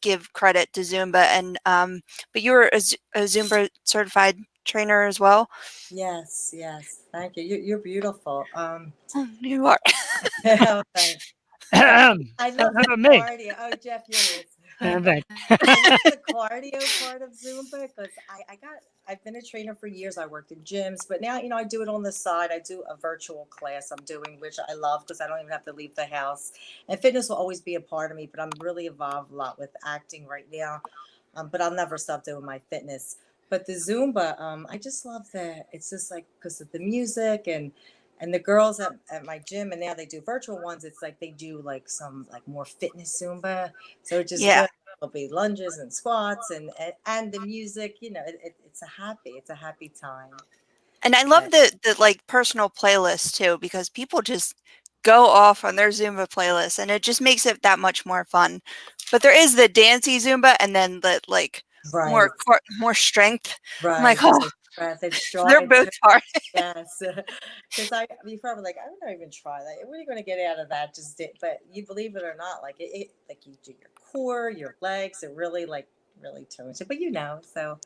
give credit to Zumba. And but you're a Zumba certified trainer as well. Yes, yes. Thank you. You're beautiful. Oh, you are. Oh, thanks. How I love the about me? cardio. Oh, Jeff, you're it. Thanks. I love the cardio part of Zumba because I've been a trainer for years. I worked in gyms, but now, I do it on the side. I do a virtual class I'm doing, which I love because I don't even have to leave the house. And fitness will always be a part of me, but I'm really involved a lot with acting right now. But I'll never stop doing my fitness. But the Zumba, I just love that. It's just like because of the music and the girls at my gym, and now they do virtual ones. It's like they do like some like more fitness Zumba, so it's just Yeah. good. There'll be lunges and squats and the music. It's a happy time. And I love But the like personal playlist too, because people just go off on their Zumba playlist and it just makes it that much more fun. But there is the dancey Zumba and then the like right, more strength. I'm like, right. oh, The breath and strong. they're both hard. Yes, because before I'm like, I don't even try that. What are you going to get out of that? But you believe it or not, like like you do your core, your legs, it really like really tones it. But so.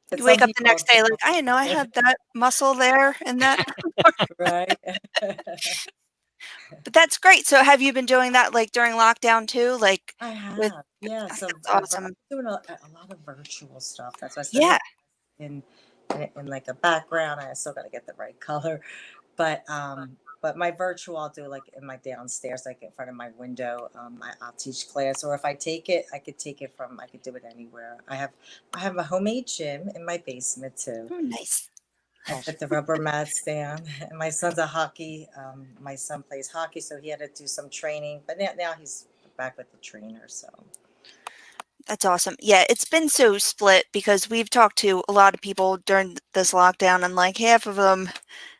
But You some wake up the people next day like, I didn't know I had that muscle there and that. right? But that's great. So have you been doing that like during lockdown too? Like I with have, yeah. that's So I'm awesome. doing a lot of virtual stuff. That's why I studied Yeah. in, in like a background. I still got to get the right color, but my virtual I'll do like in my downstairs, like in front of my window. I'll teach class, or if I take it, I could take it from. I could do it anywhere. I have a homemade gym in my basement too. Oh, nice. I Awesome. put the rubber mats down. And my son's a hockey. My son plays hockey, so he had to do some training. But now he's back with the trainer. So That's awesome. Yeah, it's been so split because we've talked to a lot of people during this lockdown, and like half of them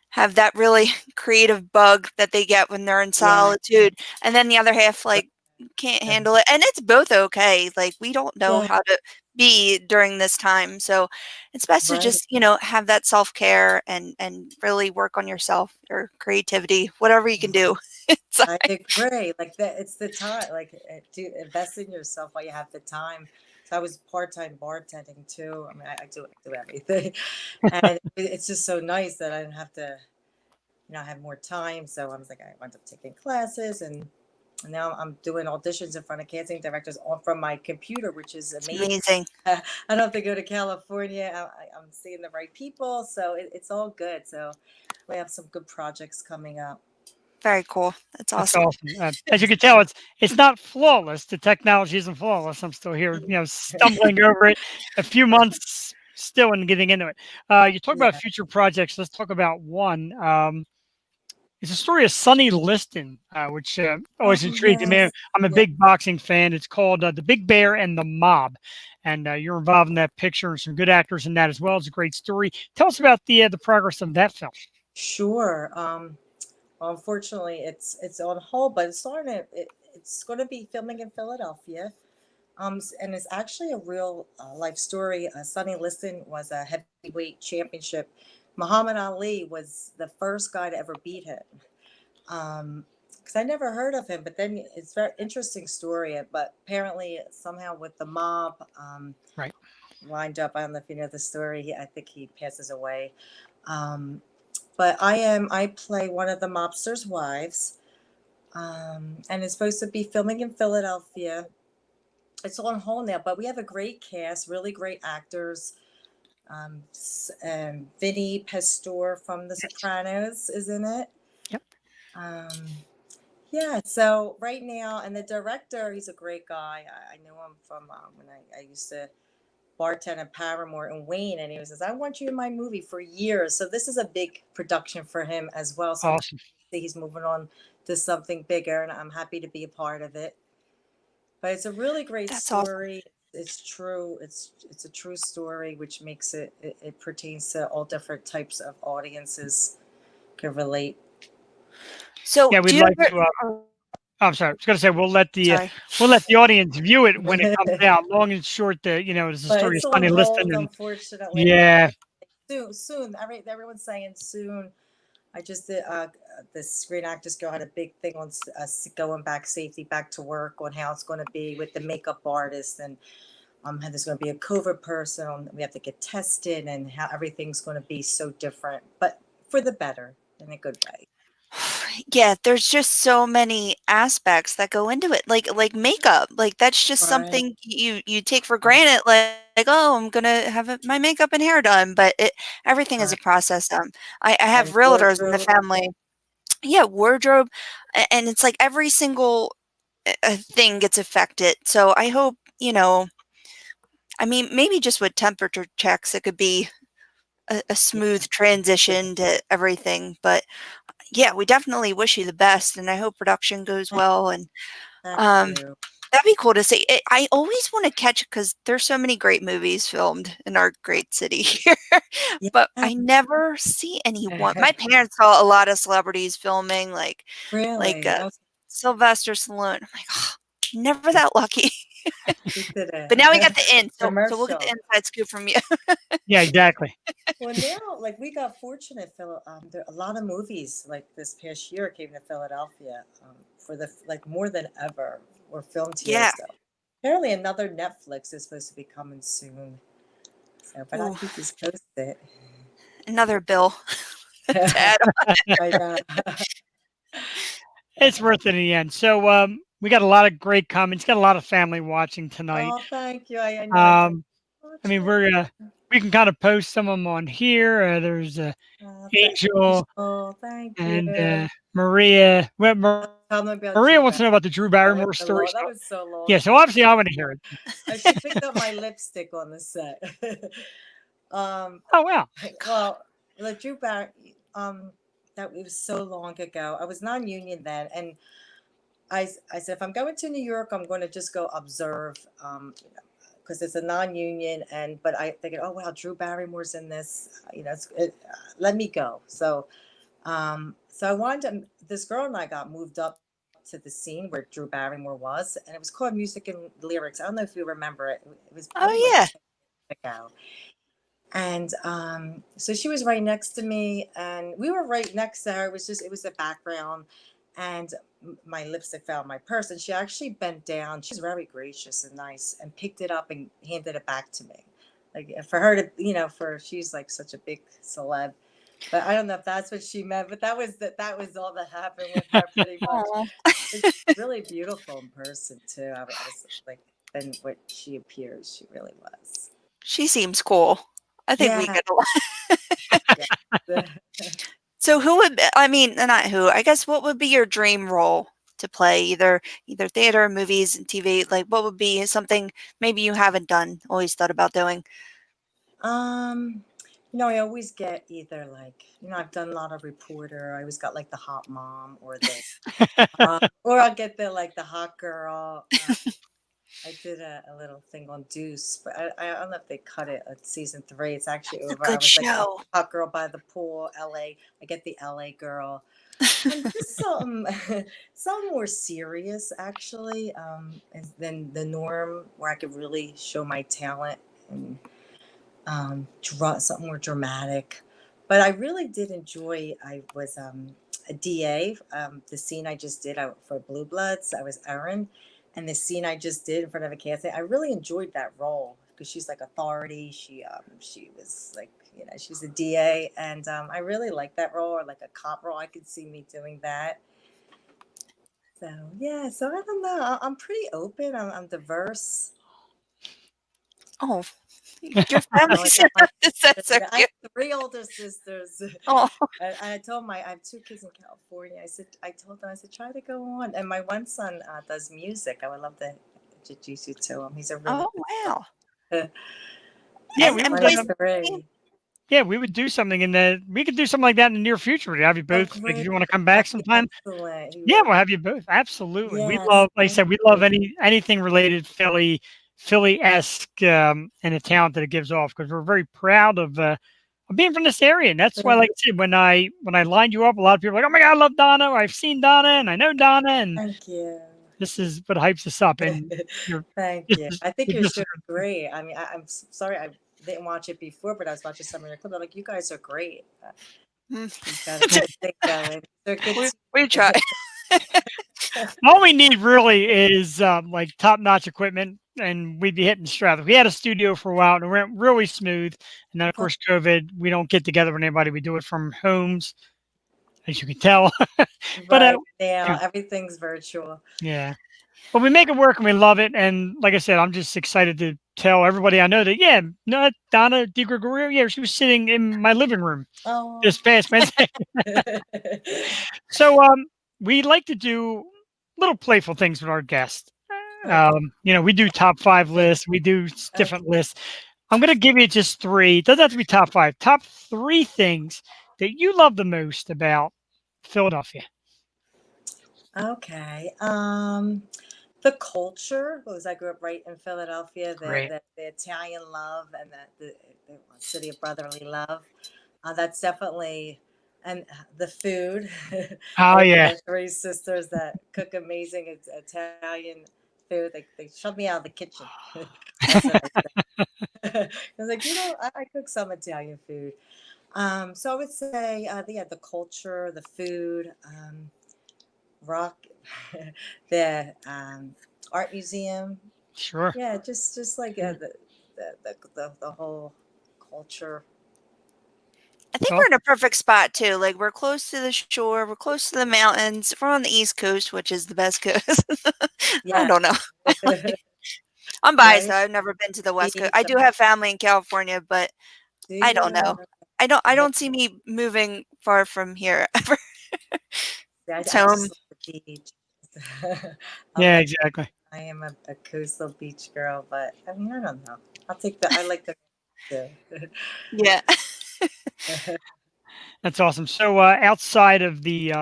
have that really creative bug that they get when they're in yeah, solitude, and then the other half like can't handle it. And it's both okay. Like we don't know yeah, how to be during this time, so it's best to right. just have that self care and really work on yourself or creativity, whatever you can do. It's I like, agree. Like that, it's the time. Like do invest in yourself while you have the time. So I was part-time bartending too. I mean, I do everything, and it's just so nice that I didn't have to. I have more time. So I was like, I wound up taking classes, and now I'm doing auditions in front of casting directors from my computer, which is it's amazing. amazing. I don't have to go to California. I'm seeing the right people, so it's all good. So we have some good projects coming up. Very cool. That's That's awesome. awesome. As you can tell, it's not flawless. The technology isn't flawless. I'm still here, stumbling over it. A few months still and getting into it. You talk about Yeah. future projects. Let's talk about one. It's a story of Sonny Liston, which Oh always intrigued me. yes. I'm a Yeah. big boxing fan. It's called The Big Bear and the Mob, and you're involved in that picture and some good actors in that as well. It's a great story. Tell us about the progress of that film. Sure. Well, unfortunately, it's on hold, but it's going to be filming in Philadelphia. And it's actually a real life story. Sonny Liston was a heavyweight championship. Muhammad Ali was the first guy to ever beat him. Um, because I never heard of him. But then it's a very interesting story. But apparently, somehow with the mob, Right. wind up. I don't know if you know the story. I think he passes away. But I play one of the mobsters' wives, and it's supposed to be filming in Philadelphia. It's on hold now, but we have a great cast, really great actors. And Vinny Pastore from The Sopranos is in it. Yep. Yeah, so right now, and the director, he's a great guy. I know him from when I used to bartend at Paramore in Wayne, and he says, I want you in my movie for years. So this is a big production for him as well. So Awesome. he's moving on to something bigger, and I'm happy to be a part of it. But it's a really great story. Awesome. It's true. It's a true story, which makes it pertains to all different types of audiences can relate. So yeah, we'd like to. I'm sorry. I was going to say we'll let the audience view it when it comes out. Long and short, it's a story of Sunny Liston. Unfortunately, yeah. Soon. Everyone's saying soon. I just did. The Screen Actors Guild had a big thing on going back to work on how it's going to be with the makeup artist, and there's going to be a COVID person. We have to get tested, and how everything's going to be so different, but for the better in a good way. Yeah, there's just so many aspects that go into it, like makeup. Like that's just something you take for granted. Like oh, I'm gonna have my makeup and hair done, but everything is a process. I have realtors in the family. Yeah, wardrobe, and it's like every single thing gets affected. So I hope I mean, maybe just with temperature checks, it could be a smooth transition to everything, but. Yeah, we definitely wish you the best, and I hope production goes well. And that'd be cool to see. I always want to catch because there's so many great movies filmed in our great city here, but I never see anyone. My parents saw a lot of celebrities filming, like Sylvester Stallone. I'm like, oh, never that lucky. But now we got the in, so we'll get the inside scoop from you. Yeah, exactly. Well, now, like we got fortunate, there a lot of movies like this past year came to Philadelphia for more than ever were filmed here. Yeah. So apparently another Netflix is supposed to be coming soon. So, but I'll keep you posted. Another bill. I know. It's worth it in the end. So we got a lot of great comments. Got a lot of family watching tonight. Oh, thank you. I know. I mean, we can kind of post some of them on here. There's Angel. Thank and you. Maria. Well, Maria wants to know about the Drew Barrymore story. That was so long. Yeah, so obviously I want to hear it. She picked up my lipstick on the set. Oh wow. Well, the Drew Barrymore. That was so long ago. I was non-union then, and I said if I'm going to New York, I'm going to just go observe, because it's a non-union. But I figured, oh wow, Drew Barrymore's in this. Let me go. So I wanted to. This girl and I got moved up to the scene where Drew Barrymore was, and it was called Music and Lyrics. I don't know if you remember it. It was ago. And so she was right next to me, and we were right next to her. It was the background, and my lipstick fell in my purse, and she actually bent down. She's very gracious and nice, and picked it up and handed it back to me. Like for her to, she's like such a big celeb. But I don't know if that's what she meant, but that was all that happened with her pretty much. It's really beautiful in person too. I was like, than what she appears, she really was. She seems cool. I think we get along. So I guess what would be your dream role to play, either theater, movies, and TV? Like what would be something maybe you haven't done, always thought about doing? I always get either I've done a lot of reporter. I always got like the hot mom or or I'll get the hot girl. I did a little thing on Deuce, but I don't know if they cut it at season 3. It's actually over. Good show. Like a hot girl by the pool, LA. I get the LA girl. And just something more serious actually, than the norm, where I could really show my talent and something more dramatic. But I really did enjoy. I was a DA. The scene I just did for Blue Bloods, I was Erin, and the scene I just did in front of a cast, I really enjoyed that role because she's like authority. She was like, she's a DA, and I really like that role, or like a cop role. I could see me doing that. So yeah, so I don't know. I'm pretty open. I'm diverse. Oh, your family that's so I cute. have 3 older sisters. Oh, And I told I have 2 kids in California. I told them, I said, try to go on. And my one son does music. I would love to introduce you to him. He's a really wow. Yeah, And, we and were plays, gonna, yeah, we would do something we could do something like that in the near future. We'd have you Oh, both, like, if great. you want to come back That'd be sometime. excellent. Yeah, we'll have you both. Absolutely. We Yes, love, like I thank said, we love you. anything related Philly-esque, and the talent that it gives off, because we're very proud of being from this area. And that's why, like I said, when I lined you up, a lot of people are like, oh my God, I love Donna. Or I've seen Donna and I know Donna. And Thank you. this is what hypes us up. And Thank you. I think your show's great. I mean, I'm sorry I didn't watch it before, but I was watching some of your clips. I'm like, you guys are great. You got a good thing going. They're good. We try. All we need really is like top-notch equipment, and we'd be hitting stride. We had a studio for a while, and it went really smooth. And then, of course, COVID, we don't get together with anybody. We do it from homes, as you can tell. But Right now, everything's virtual. Yeah. But we make it work, and we love it. And like I said, I'm just excited to tell everybody I know that, yeah, no, Donna DeGregorio, yeah, she was sitting in my living room this past Wednesday. So we like to do little playful things with our guests. We do top 5 lists. We do different lists. I'm going to give you just 3. It doesn't have to be top 5. Top 3 things that you love the most about Philadelphia. Okay. The culture, because I grew up right in Philadelphia, the Italian love and the city of brotherly love. That's definitely, and the food. Oh, yeah. 3 sisters that cook amazing Italian food. They shoved me out of the kitchen. That's what I was like, I cook some Italian food. So I would say, the culture, the food, rock, the art museum. Sure. Yeah, just like the whole culture. I think we're in a perfect spot too. Like, we're close to the shore, we're close to the mountains. We're on the East Coast, which is the best coast. I don't know. I'm biased. I've never been to the West Coast. I do have family in California, but I don't know. I don't see me moving far from here ever. It's home. The beach. Yeah, exactly. I am a coastal beach girl, but I mean, I don't know. I like the too. Yeah. That's awesome. So outside of the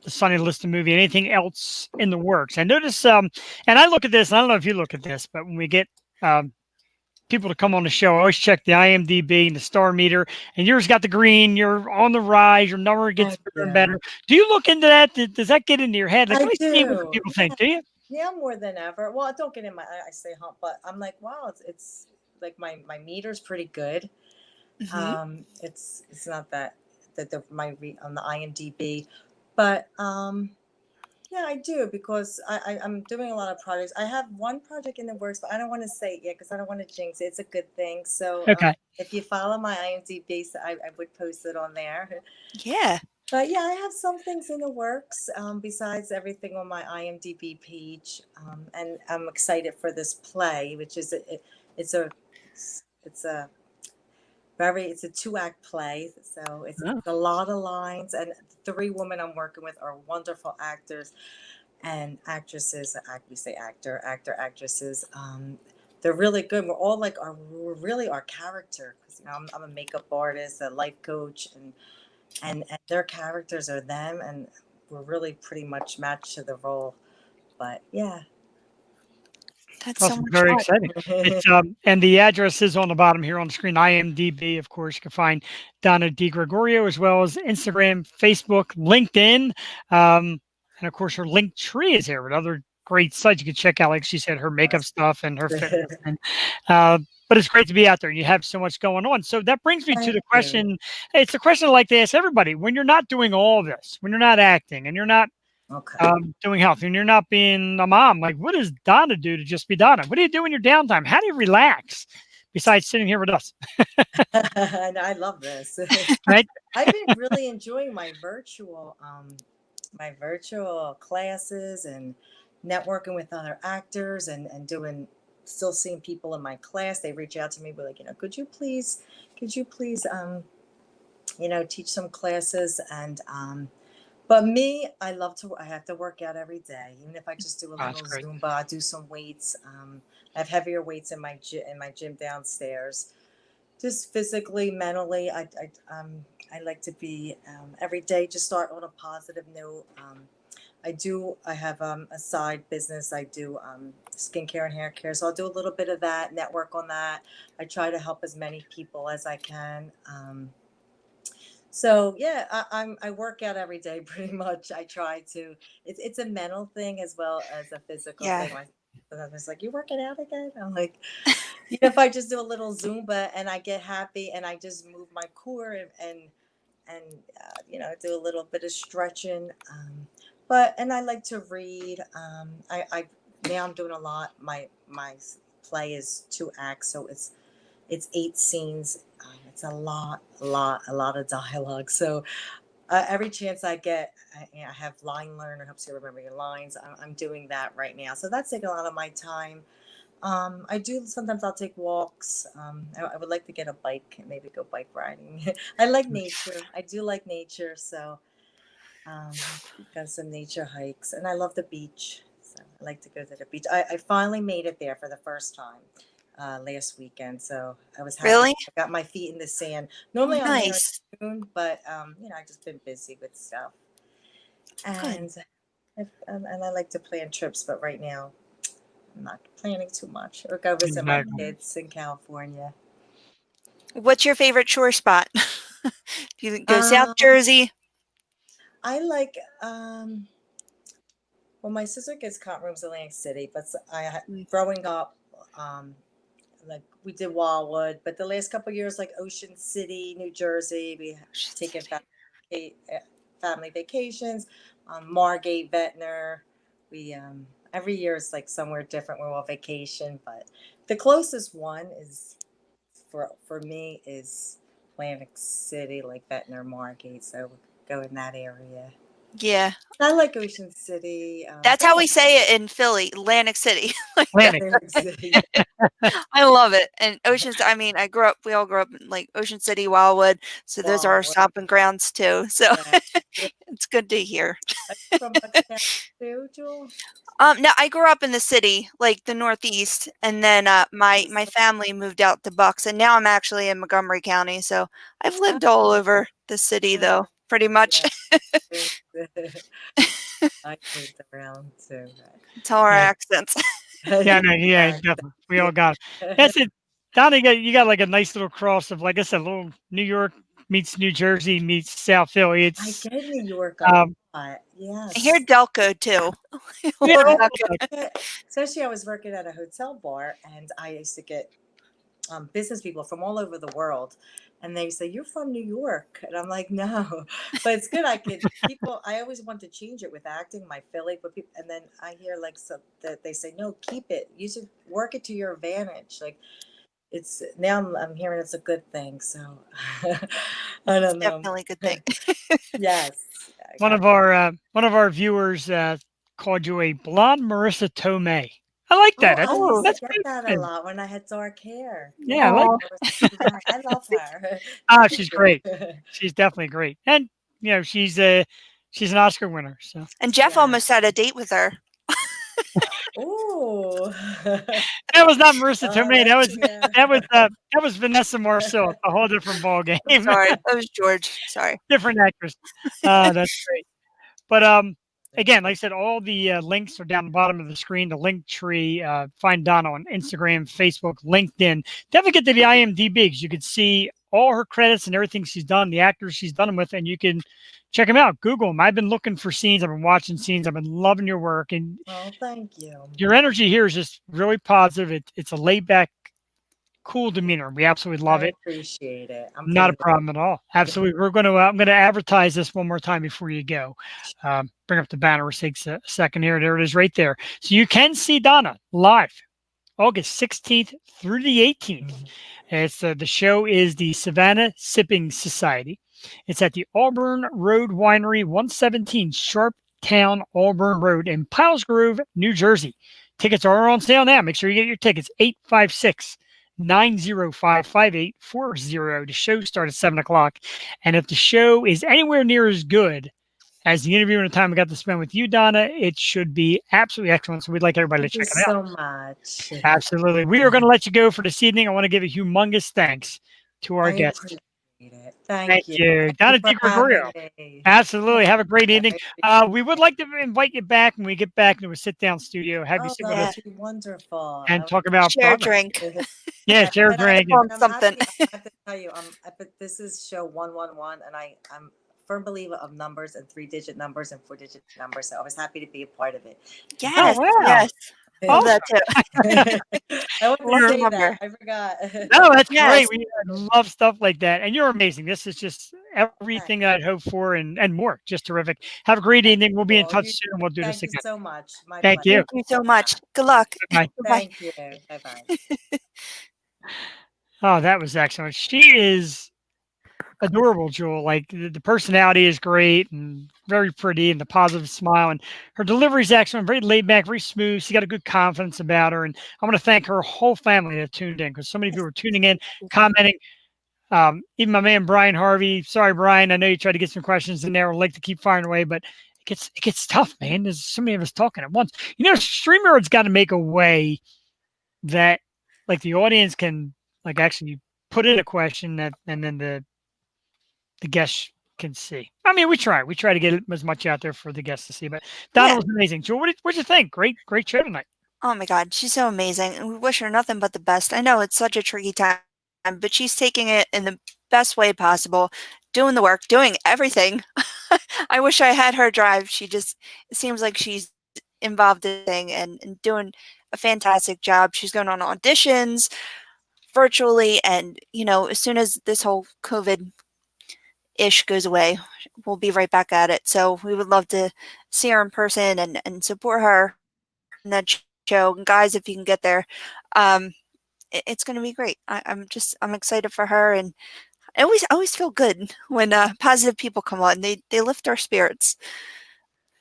Sonny Liston movie, anything else in the works? I notice, and I look at this, and I don't know if you look at this, but when we get people to come on the show, I always check the IMDb and the star meter, and yours got the green, you're on the rise, your number gets better and better. Do you look into that? Does that get into your head? Like, I do. See what people think, do you? Yeah, more than ever. Well, don't get in my, I say hump, but I'm like, wow, it's like my meter's pretty good. Mm-hmm. It's not that on the IMDb, but yeah, I do, because I'm doing a lot of projects. I have one project in the works, but I don't want to say it yet because I don't want to jinx it. It's a good thing. So if you follow my IMDb, I would post it on there. Yeah. But yeah, I have some things in the works besides everything on my IMDb page, and I'm excited for this play, which is it's a 2-act play, so it's a lot of lines, and the 3 women I'm working with are wonderful actors and actresses. We say actresses. They're really good. We're all like we're really our character, because I'm a makeup artist, a life coach, and their characters are them, and we're really pretty much matched to the role. But yeah. That's so much very fun. exciting. It's and the address is on the bottom here on the screen. IMDb, of course, you can find Donna DeGregorio, as well as Instagram, Facebook, LinkedIn, and of course her link tree is here with other great sites you can check out. Like she said, her makeup stuff and her fitness. And but it's great to be out there. You have so much going on. So that brings me to Thank the you. question. It's a question I like to ask everybody. When you're not doing all this, when you're not acting and you're not Okay. doing health and you're not being a mom, like what does Donna do to just be Donna? What do you do in your downtime? How do you relax besides sitting here with us? And I love this. Right? I've been really enjoying my virtual classes and networking with other actors and doing still seeing people in my class. They reach out to me, be like, could you please teach some classes and but me, I have to work out every day. Even if I just do a That's little great. Zumba, I do some weights. I have heavier weights in my gym downstairs. Just physically, mentally, I like to be every day. Just start on a positive note. I have a side business. I do skincare and hair care, so I'll do a little bit of that. Network on that. I try to help as many people as I can. So yeah, I work out every day pretty much. I try to. It's a mental thing as well as a physical Yeah. thing. My husband's like, "You working out again?" I'm like, if I just do a little Zumba and I get happy and I just move my core and do a little bit of stretching. And I like to read. I now I'm doing a lot. My play is 2 acts, so it's 8 scenes. It's a lot of dialogue. So every chance I get, I have line learner helps you remember your lines. I'm doing that right now, so that's taking a lot of my time. I do sometimes I'll take walks. I would like to get a bike and maybe go bike riding. I like nature. I do like nature, so got some nature hikes, and I love the beach. So I like to go to the beach. I finally made it there for the first time last weekend, so I was happy. Really? I got my feet in the sand. Normally I'm here Nice. in June, but I've just been busy with stuff, Good. and I like to plan trips, but right now I'm not planning too much. Or go visit my Exactly. kids in California. What's your favorite shore spot? Do you go South Um, Jersey? I like well, my sister gets cot rooms in Atlantic City, but Mm. growing up, like we did Wildwood, but the last couple of years, like Ocean City, New Jersey, we taken family vacations. Margate, Ventnor, we every year is like somewhere different. We're on vacation, but the closest one is for me is Atlantic City, like Ventnor, Margate. So go in that area. Yeah. I like Ocean City. That's how we say it in Philly, Atlantic City. Like Atlantic. Atlantic City. I love it. And we all grew up in like Ocean City, Wildwood. So those are our Wildwood. stomping grounds too. So Yeah. it's good to hear. Are you from Bucks County too, Jewel? No, I grew up in the city, like the Northeast, and then my family moved out to Bucks, and now I'm actually in Montgomery County. So I've lived all over the city, though, pretty much. I moved around too. It's all our Yeah. accents. Yeah, no, yeah, definitely. We all got it. That's it. Donna, you got like a nice little cross of, like I said, little New York meets New Jersey meets South Philly. I It's get New York a lot. I Yes. hear Delco too. yeah, Especially I was working at a hotel bar and I used to get business people from all over the world. And they say, "You're from New York." And I'm like, "No," but it's good. I always want to change it with acting, my Philly, but people, and then I hear like that they say, "No, keep it. You should work it to your advantage." Like it's now I'm hearing it's a good thing. So I It's don't know. definitely a good thing. Yes. one of our viewers called you a blonde Marissa Tomei. I like Oh, that. I used to That's get pretty that a good. lot when I had dark hair. Yeah, I like Yeah, I love her. Ah, she's great. She's definitely great. And she's an Oscar winner. So And Jeff Yeah. almost had a date with her. Ooh. that was not Marissa Oh, Tomei. yeah. That was Vanessa Marcel. A whole different ball game. I'm sorry, that was George. Sorry. Different actress. That's great. But again, like I said, all the links are down the bottom of the screen. The link tree. Find Donna on Instagram, Facebook, LinkedIn. Definitely get to the IMDb because you can see all her credits and everything she's done, the actors she's done them with, and you can check them out. Google them. I've been looking for scenes. I've been watching scenes. I've been loving your work, and Oh, thank you. your energy here is just really positive. It's a laid back, cool demeanor. We absolutely love it. Appreciate it. Not a problem at all. Absolutely. We're going to. I'm going to advertise this one more time before you go. Bring up the banner. It takes a second here. There it is, right there. So you can see Donna live, August 16th through the 18th. It's the show is the Savannah Sipping Society. It's at the Auburn Road Winery, 117 Sharptown Auburn Road in Piles Grove, New Jersey. Tickets are on sale now. Make sure you get your tickets. 856-905-5840. The show starts at 7 o'clock. And if the show is anywhere near as good as the interview and the time we got to spend with you, Donna, it should be absolutely excellent. So we'd like everybody to check it out. Thank you so much. Absolutely. We are going to let you go for this evening. I want to give a humongous thanks to our guests. Appreciate it. Thank you. You. Donna DeGregorio. Absolutely. Have a great evening. We would like to invite you back when we get back into a sit-down studio. Have you sit with us. Wonderful. And talk about share a drink. Yeah, share a drink. Something. I have to tell you, but this is show 111, and I'm a firm believer of numbers and 3-digit numbers and 4-digit numbers. So I was happy to be a part of it. Yes. Oh, wow. Yes. Oh, that too. I want to say that. I forgot. No, that's great. We love stuff like that. And you're amazing. This is just everything I'd hope for and more. Just terrific. Have a great evening. We'll be in touch soon. We'll do this again. Thank you so much. Thank you. Thank you so much. Good luck. Bye. Thank you. Bye-bye. Oh, that was excellent. She is adorable, Jewel. Like the personality is great and very pretty, and the positive smile, and her delivery is excellent, very laid back, very smooth. She got a good confidence about her, and I want to thank her whole family that tuned in, because so many people were tuning in, commenting. Even my man Brian Harvey. Sorry, Brian. I know you tried to get some questions in there. I'd like to keep firing away, but it gets tough, man. There's so many of us talking at once. StreamYard's got to make a way that like the audience can like actually put in a question and then the guests can see. I mean, we try to get as much out there for the guests to see, but Donna was amazing. Joel, what'd you think? Great show tonight. Oh my God. She's so amazing. And we wish her nothing but the best. I know it's such a tricky time, but she's taking it in the best way possible, doing the work, doing everything. I wish I had her drive. It seems like she's involved in thing and doing a fantastic job. She's going on auditions virtually. And, as soon as this whole COVID-ish goes away, we'll be right back at it. So we would love to see her in person and support her in that show. And guys, if you can get there, it's going to be great. I'm excited for her, and I always feel good when positive people come on. They lift our spirits.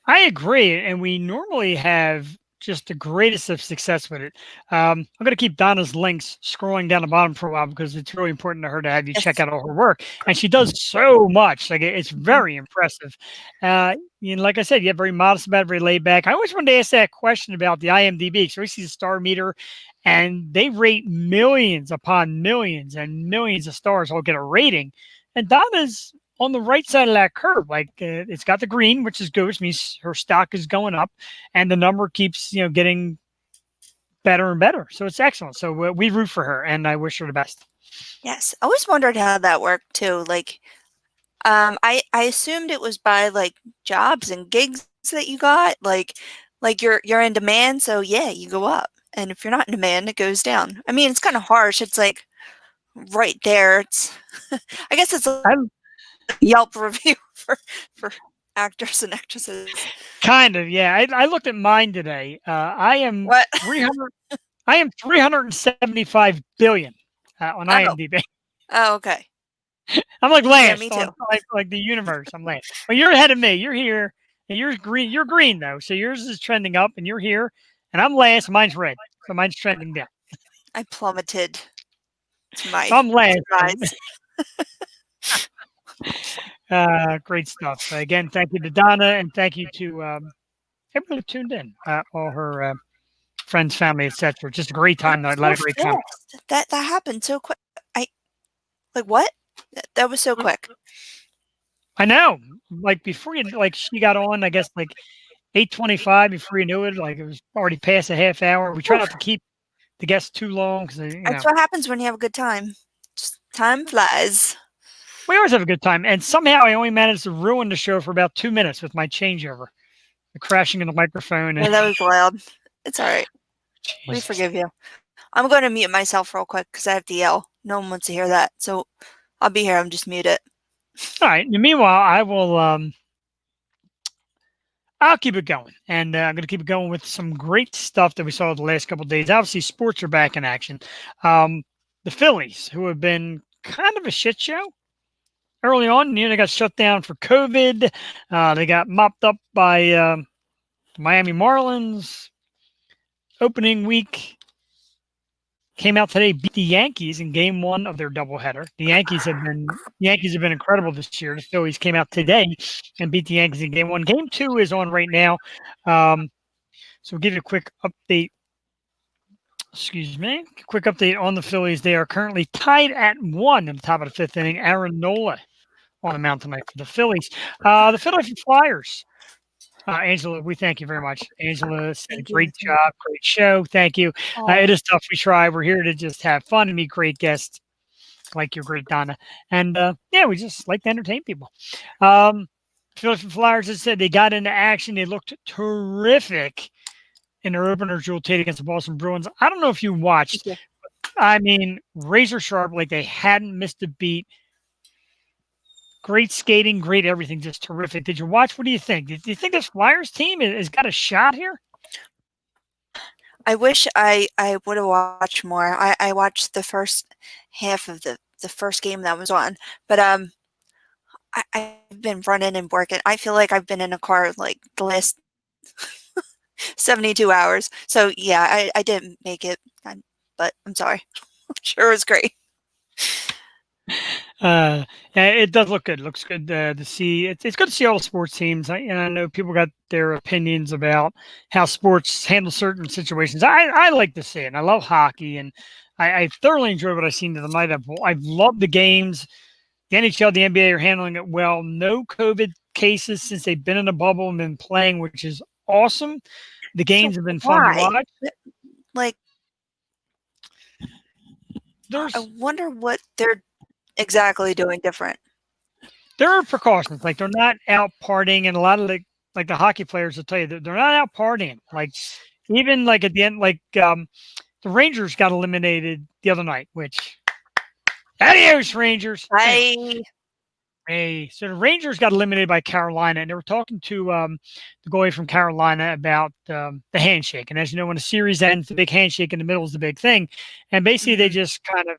I agree, and we normally have just the greatest of success with it. I'm going to keep Donna's links scrolling down the bottom for a while, because it's really important to her to have you check out all her work. And she does so much. Like, it's very impressive. Like I said, you're very modest about it, very laid back. I always wanted to ask that question about the IMDb. So we see the star meter, and they rate millions upon millions and millions of stars all get a rating. And Donna's on the right side of that curve. Like, it's got the green, which is good, which means her stock is going up, and the number keeps, getting better and better. So it's excellent. So we root for her, and I wish her the best. Yes. I always wondered how that worked too. Like, I assumed it was by like jobs and gigs that you got, like you're in demand. So yeah, you go up. And if you're not in demand, it goes down. I mean, it's kind of harsh. It's like right there. I guess it's a Yelp review for actors and actresses. Kind of, yeah. I looked at mine today. I am what? 300. I am 375 billion on IMDb. Oh, okay. I'm like last. Yeah, me too. Like the universe. I'm last. Well, you're ahead of me. You're here, and you're green. You're green though, so yours is trending up, and you're here, and I'm last. Mine's red, so mine's trending down. I plummeted to my. I'm last. Great stuff. Again, thank you to Donna, and thank you to everyone who tuned in, all her friends, family, etc. Just a great time. A lot of great time. That happened so quick. What? That was so quick. I know. Like before she got on, I guess like 8:25. Before you knew it, like it was already past a half hour. We try not to keep the guests too long, because that's what happens when you have a good time. Just time flies. We always have a good time, and somehow I only managed to ruin the show for about 2 minutes with my changeover, the crashing in the microphone. Yeah, that was wild. It's all right. Jesus. We forgive you. I'm going to mute myself real quick because I have to yell. No one wants to hear that. So I'll be here. I'm just mute it. All right. Meanwhile, I will. I'll keep it going, and I'm going to keep it going with some great stuff that we saw the last couple of days. Obviously, sports are back in action. The Phillies, who have been kind of a shit show early on, they got shut down for COVID. They got mopped up by the Miami Marlins. Opening week came out today, beat the Yankees in Game 1 of their doubleheader. The Yankees have been incredible this year. The Phillies came out today and beat the Yankees in Game 1. Game 2 is on right now. So we'll give you a quick update. Excuse me. Quick update on the Phillies. They are currently tied at 1 in the top of the 5th inning. Aaron Nola on the mound tonight for the Phillies. The Philadelphia Flyers. Angela, we thank you very much. Angela said, great job, great show. Thank you. It is tough. We try. We're here to just have fun and meet great guests like your great Donna. And, we just like to entertain people. Philadelphia Flyers, as I said, they got into action. They looked terrific in their opener, Jewel Tate against the Boston Bruins. I don't know if you watched. I mean, razor sharp, like they hadn't missed a beat. Great skating, great everything, just terrific. Did you watch? What do you think? Do you think this Flyers team has got a shot here? I wish I would have watched more. I watched the first half of the first game that was on, but I've been running and working. I feel like I've been in a car like the last 72 hours. So yeah, I didn't make it, but I'm sorry. I'm sure it was great. It does look good. It looks good to see. It's good to see all the sports teams. I know people got their opinions about how sports handle certain situations. I like to see it. And I love hockey, and I thoroughly enjoyed what I've seen tonight. I've loved the games. The NHL, the NBA are handling it well. No COVID cases since they've been in the bubble and been playing, which is awesome. The games have been fun to watch. Like, I wonder what they're exactly doing different. There are precautions, like they're not out partying, and a lot of the hockey players will tell you that they're not out partying. Like even like at the end, like the Rangers got eliminated the other night, which adios Rangers. So the Rangers got eliminated by Carolina, and they were talking to the goalie from Carolina about the handshake. And as you know, when a series ends, the big handshake in the middle is the big thing. And basically, they just kind of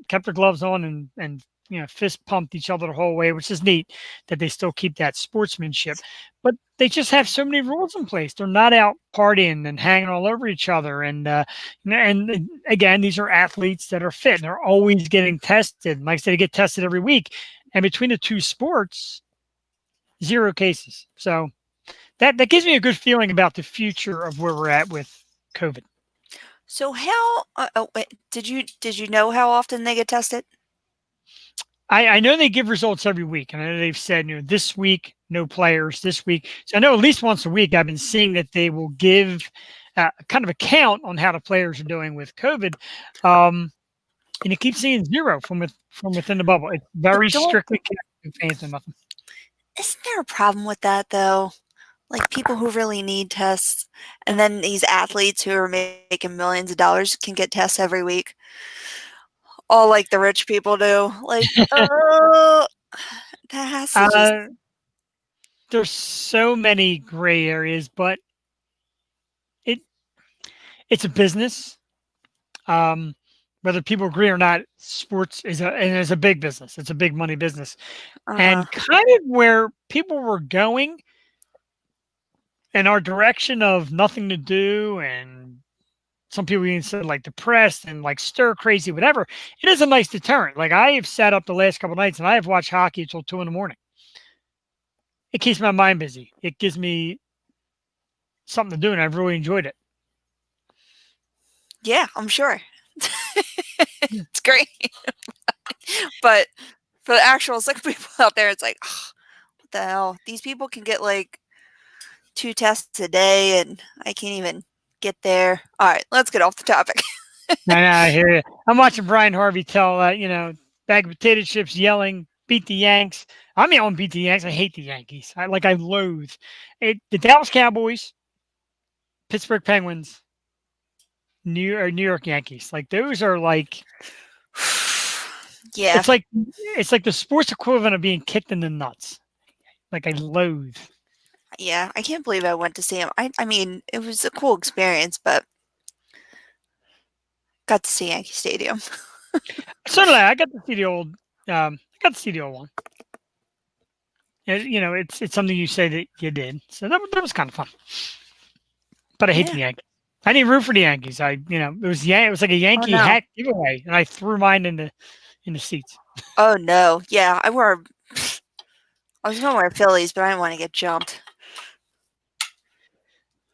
kept their gloves on and fist pumped each other the whole way, which is neat that they still keep that sportsmanship. But they just have so many rules in place. They're not out partying and hanging all over each other. And again, these are athletes that are fit. And they're always getting tested. Like I said, they get tested every week. And between the two sports, 0 cases. So that gives me a good feeling about the future of where we're at with COVID. So how did you know how often they get tested? I know they give results every week, and I know they've said, this week, no players, this week. So I know at least once a week I've been seeing that they will give kind of a count on how the players are doing with COVID. And you keep seeing 0 from within the bubble. It's very strictly kept fans and nothing. Isn't there a problem with that, though? Like people who really need tests, and then these athletes who are making millions of dollars can get tests every week. All like the rich people do. Like, that has to there's so many gray areas, but it's a business. Whether people agree or not, sports is a big business. It's a big money business. And kind of where people were going in our direction of nothing to do, and some people even said like depressed and like stir crazy, whatever. It is a nice deterrent. Like I have sat up the last couple of nights and I have watched hockey until 2 a.m. It keeps my mind busy. It gives me something to do, and I've really enjoyed it. Yeah, I'm sure. It's great. But for the actual sick people out there, it's like, oh, what the hell? These people can get like 2 tests a day, and I can't even get there. All right, let's get off the topic. I hear you. I'm watching Brian Harvey tell, bag of potato chips yelling, beat the Yanks. I mean, I don't beat the Yanks. I hate the Yankees. I loathe it. The Dallas Cowboys, Pittsburgh Penguins, New York Yankees. Like those are like, Yeah. it's like the sports equivalent of being kicked in the nuts. Like I loathe. Yeah, I can't believe I went to see him. I mean, it was a cool experience, but got to see Yankee Stadium. So did I. I got to see the old. I got to see the old one. You know, it's something you say that you did. So that was kind of fun. But I hate the Yankees. I didn't root for the Yankees. It was like a Yankee hat giveaway, and I threw mine in the seats. Oh no, yeah, I was gonna wear Phillies, but I didn't want to get jumped.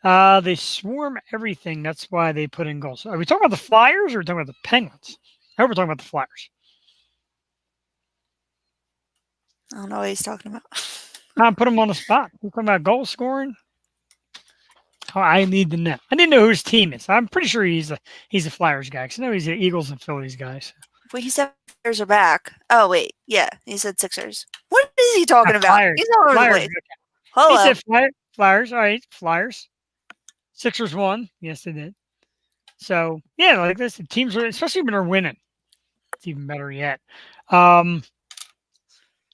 They swarm everything. That's why they put in goals. Are we talking about the Flyers or are we talking about the Penguins? I hope we're talking about the Flyers. I don't know what he's talking about. Put him on the spot. We're talking about goal scoring. Oh, I need to know. I need to know who his team is. I'm pretty sure he's a Flyers guy. Because I know he's the Eagles and Phillies guy. So. Well, he said Flyers are back. Oh wait, yeah, he said Sixers. What is he talking about? Flyers. He's all over the place. Hello. He said Flyers. All right, Flyers. Sixers won. Yes, they did. So yeah, like this, the teams are, especially when they're winning. It's even better yet. Now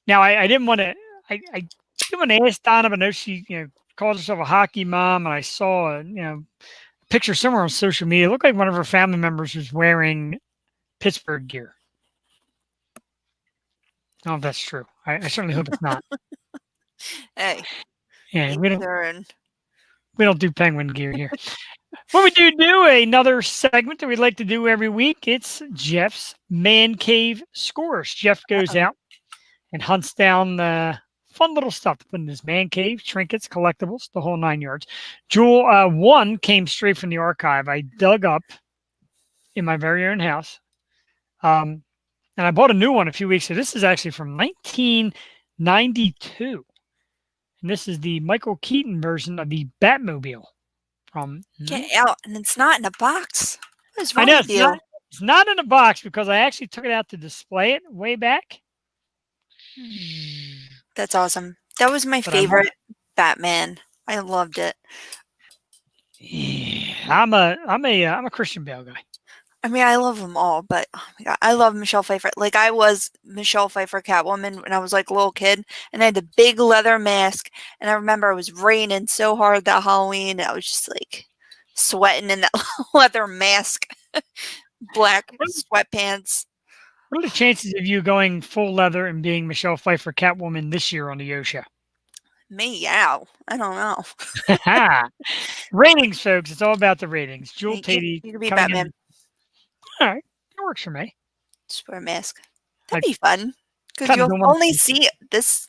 I didn't want to. I didn't want to ask Donna, but I know she calls herself a hockey mom, and I saw a picture somewhere on social media. It looked like one of her family members was wearing Pittsburgh gear. I don't know if that's true. I certainly hope it's not. Hey. Yeah, we don't do Penguin gear here. Well, we do another segment that we'd like to do every week. It's Jeff's Man Cave Scores. Jeff goes out and hunts down fun little stuff to put in his man cave, trinkets, collectibles, the whole 9 yards. Jewel, one came straight from the archive. I dug up in my very own house. And I bought a new one a few weeks ago. This is actually from 1992. And this is the Michael Keaton version of the Batmobile. Get out, and it's not in a box. What is wrong I know, with you? It's not in a box because I actually took it out to display it way back. That's awesome. That was my favorite Batman. I loved it. Yeah, I'm a Christian Bale guy. I mean, I love them all, but oh my God, I love Michelle Pfeiffer. Like, I was Michelle Pfeiffer Catwoman when I was like a little kid, and I had the big leather mask. And I remember it was raining so hard that Halloween, and I was just like sweating in that leather mask, black sweatpants. What are the chances of you going full leather and being Michelle Pfeiffer Catwoman this year on the Yo Show? Meow. I don't know. Ratings, folks. It's all about the ratings. Jewel Tatey. You could be Batman. All right. That works for me. Just wear a mask. That'd be fun. Because you'll only see this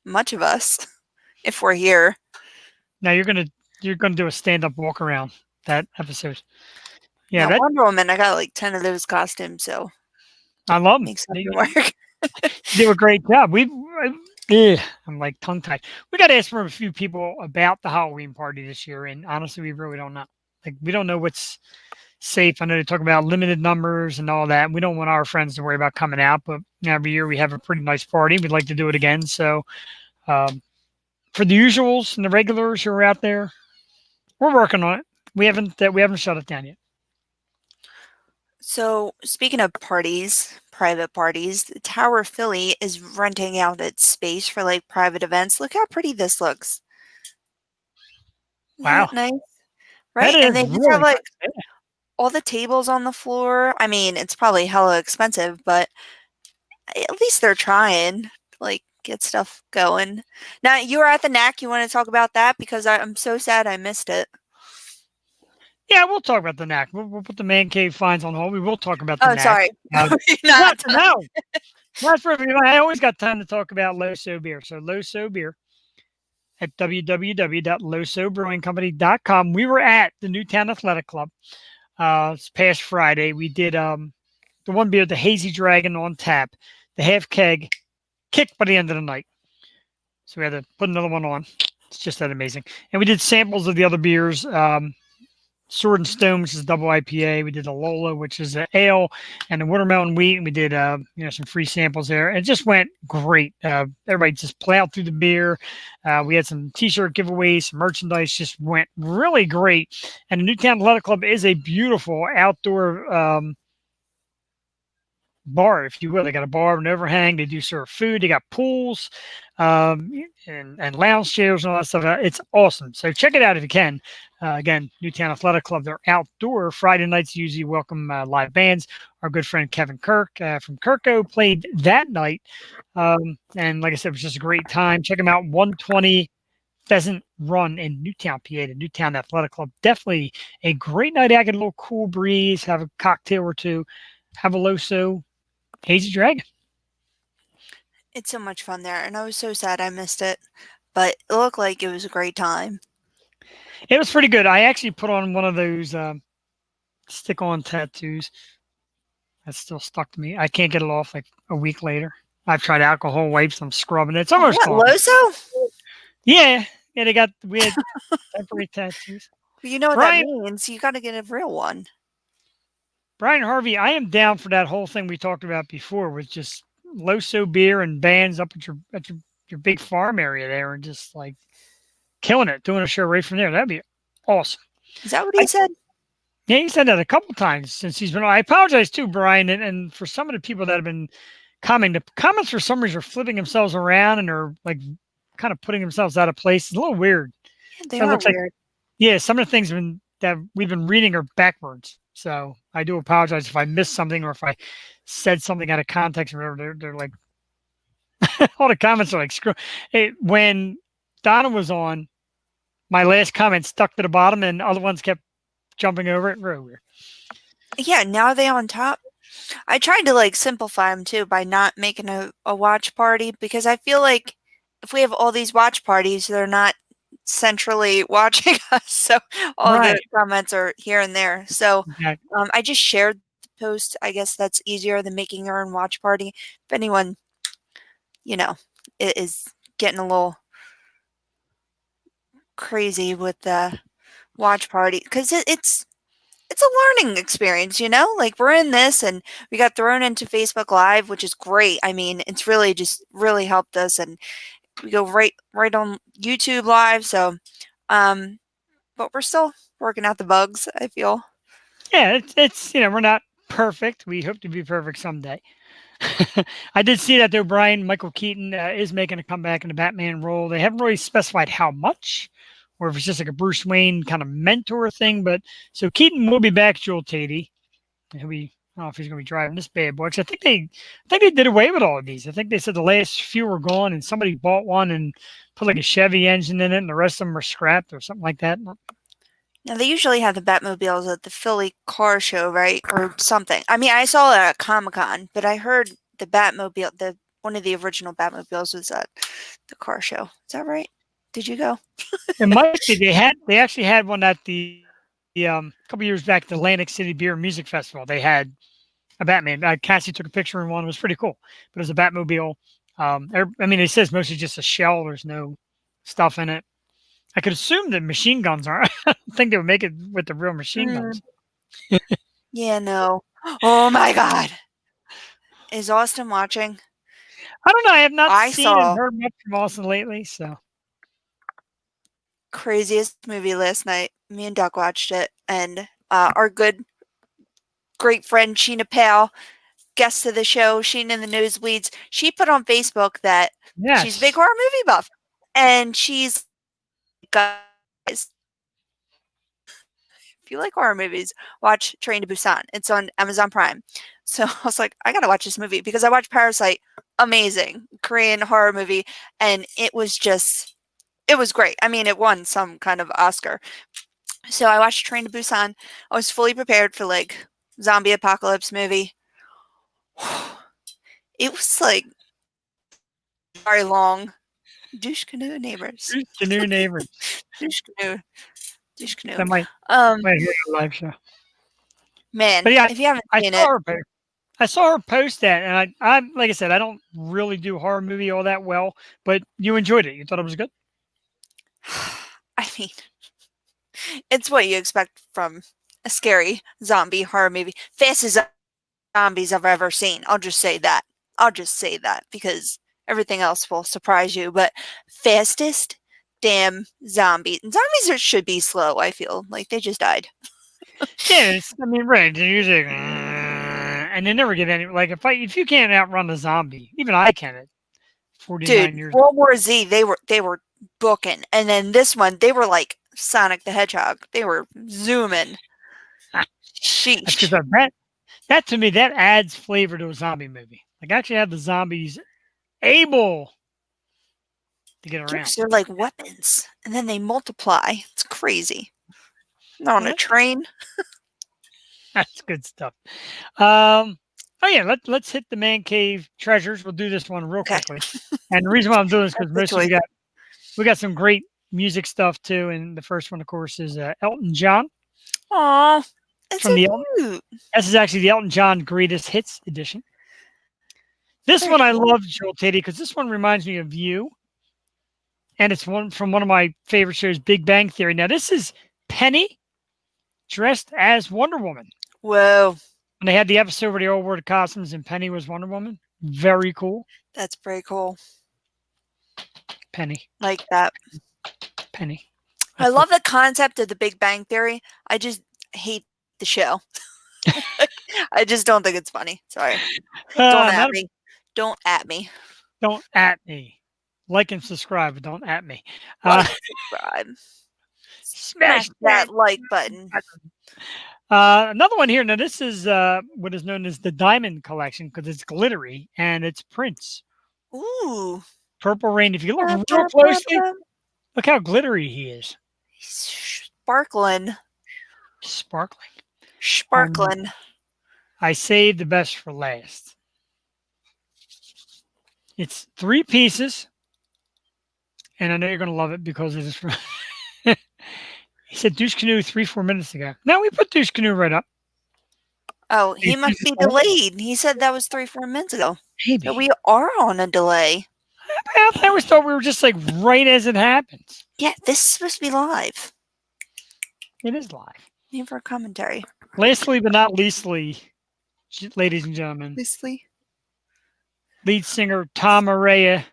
much of us if we're here. Now you're gonna do a stand-up walk around that episode. Yeah, now, Wonder Woman, I got like 10 of those costumes, so I love them. They work. They do a great job. I'm like tongue-tied. We got to ask from a few people about the Halloween party this year, and honestly, we really don't know. Like, we don't know what's safe. I know they talk about limited numbers and all that. We don't want our friends to worry about coming out, but every year we have a pretty nice party. We'd like to do it again. So, for the usuals and the regulars who are out there, we're working on it. We haven't shut it down yet. So, speaking of parties, private parties, the Tower Philly is renting out its space for like private events. Look how pretty this looks. Wow. Nice. Right? And they just have like all the tables on the floor. I mean, it's probably hella expensive, but at least they're trying to like get stuff going. Now, you were at the NAC. You want to talk about that? Because I'm so sad I missed it. Yeah, we'll talk about the NAC. We'll put the man cave finds on hold. We will talk about the NAC. Sorry. Not for everyone. I always got time to talk about Loso beer. So Loso beer at www.losobrewingcompany.com. We were at the Newtown Athletic Club this past Friday. We did the one beer, the Hazy Dragon on tap, the half keg, kicked by the end of the night. So we had to put another one on. It's just that amazing. And we did samples of the other beers. Sword and Stone, which is a double IPA. We did the Lola, which is an ale, and the watermelon wheat. And we did some free samples there. It just went great. Everybody just plowed through the beer. We had some T-shirt giveaways, some merchandise. Just went really great. And the Newtown Athletic Club is a beautiful outdoor bar, if you will. They got a bar, an overhang. They do serve food. They got pools, and lounge chairs and all that stuff. It's awesome. So check it out if you can. Again, Newtown Athletic Club. They're outdoor. Friday nights usually welcome live bands. Our good friend Kevin Kirk from Kirko played that night, and like I said, it was just a great time. Check them out. 120 Pheasant Run in Newtown, PA. The Newtown Athletic Club. Definitely a great night out. Get a little cool breeze. Have a cocktail or two. Have a Loso Hazy Dragon. It's so much fun there, and I was so sad I missed it, but it looked like it was a great time. It was pretty good. I actually put on one of those stick-on tattoos. That's still stuck to me. I can't get it off like a week later. I've tried alcohol wipes. I'm scrubbing it. It's almost gone. Loso? Yeah. We had temporary tattoos. Well, you know what that means. You got to get a real one. Brian Harvey, I am down for that whole thing we talked about before with just Loso beer and bands up at your big farm area there and just like killing it, doing a show right from there. That'd be awesome. Is that what he said? Yeah, he said that a couple times since he's been on. I apologize too, Brian, and for some of the people that have been commenting. The comments for some reason are flipping themselves around and are like kind of putting themselves out of place. It's a little weird. Yeah, they are weird. Some of the things that we've been reading are backwards. So I do apologize if I missed something or if I said something out of context or whatever. They're like, all the comments are like, screw. Hey, when Donna was on, my last comment stuck to the bottom and other ones kept jumping over it. Really weird. Yeah, now are they on top? I tried to like simplify them too by not making a watch party because I feel like if we have all these watch parties, they're not centrally watching us, so all the comments are here and there. So I just shared the post. I guess that's easier than making your own watch party. If anyone, is getting a little crazy with the watch party, because it's a learning experience, like we're in this and we got thrown into Facebook Live, which is great. I mean, it's really just really helped us, and we go right on YouTube Live. So, but we're still working out the bugs, I feel. Yeah, it's we're not perfect. We hope to be perfect someday. I did see that though, Brian. Michael Keaton is making a comeback in the Batman role. They haven't really specified how much, or if it's just like a Bruce Wayne kind of mentor thing. But so Keaton will be back, Joel Tatey. He'll be. I don't know if he's going to be driving this bad boy. Because I think they did away with all of these. I think they said the last few were gone, and somebody bought one and put like a Chevy engine in it, and the rest of them were scrapped or something like that. Now they usually have the Batmobiles at the Philly car show, right, or something. I mean, I saw it at Comic-Con, but I heard the Batmobile, one of the original Batmobiles, was at the car show. Is that right? Did you go? It might be. They actually had one at the couple years back at the Atlantic City Beer and Music Festival. They had a Batman. Cassie took a picture in one. It was pretty cool. But it was a Batmobile. It says mostly just a shell. There's no stuff in it. I could assume that machine guns aren't. I don't think they would make it with the real machine guns. Yeah, no. Oh my God. Is Austin watching? I don't know. I have not seen and heard much from Austin lately. So craziest movie last night. Me and Duck watched it, and our great friend Sheena Powell, guest of the show, Sheena in the Nosebleeds, she put on Facebook that she's a big horror movie buff, and she's guys, if you like horror movies, watch Train to Busan. It's on Amazon Prime. So I was like, I gotta watch this movie because I watched Parasite, amazing Korean horror movie, and it was great. I mean, it won some kind of Oscar. So I watched Train to Busan. I was fully prepared for like zombie apocalypse movie. It was like very long. Douche canoe neighbors. Douche canoe neighbors. Douche canoe. Douche canoe. That might hear a live show. Man, but yeah, if you haven't seen it. I saw her post that, and I like I said, I don't really do horror movie all that well, but you enjoyed it. You thought it was good? I mean, It's what you expect from a scary zombie horror movie. Fastest zombies I've ever seen. I'll just say that. Because everything else will surprise you. But fastest damn zombie. Zombies should be slow, I feel. Like they just died. Yeah, right. They're usually and they never get any. Like if you can't outrun a zombie, even I can at 49 Dude, years. World War Z, they were booking, and then this one, they were like Sonic the Hedgehog. They were zooming. Sheesh. That to me, that adds flavor to a zombie movie. Like actually have the zombies able to get around. Yes, they're like weapons, and then they multiply. It's crazy. They're on a train. That's good stuff. Oh yeah, let's hit the man cave treasures. We'll do this one real quickly. And the reason why I'm doing this because mostly we got some great music stuff too. And the first one, of course, is Elton John. Aw, that's from so cute. This is actually the Elton John Greatest Hits edition. This one I love, Joel Teddy, because this one reminds me of you. And it's one from one of my favorite shows, Big Bang Theory. Now, this is Penny dressed as Wonder Woman. Whoa. And they had the episode where they all wore the costumes and Penny was Wonder Woman. Very cool. That's pretty cool. Penny. Like that. Penny. I love the concept of the Big Bang Theory. I just hate the show. I just don't think it's funny. Sorry. Don't at me. Don't at me. Don't at me. Like and subscribe, but don't at me. Subscribe. Smash that like button. Another one here. Now, this is what is known as the Diamond Collection because it's glittery and it's Prince. Ooh. Purple Rain. If you look real closely, look how glittery he is. He's sparkling. Sparkling. I saved the best for last. It's 3 pieces. And I know you're going to love it because it is from... He said Douche Canoe 3-4 minutes ago. Now we put Douche Canoe right up. Oh, he must be delayed. He said that was 3-4 minutes ago. Maybe. So we are on a delay. I always thought we were just like right as it happens. Yeah, this is supposed to be live. It is live. Need for a commentary. Lastly, but not leastly, ladies and gentlemen. Leastly. Lead singer Tom Araya.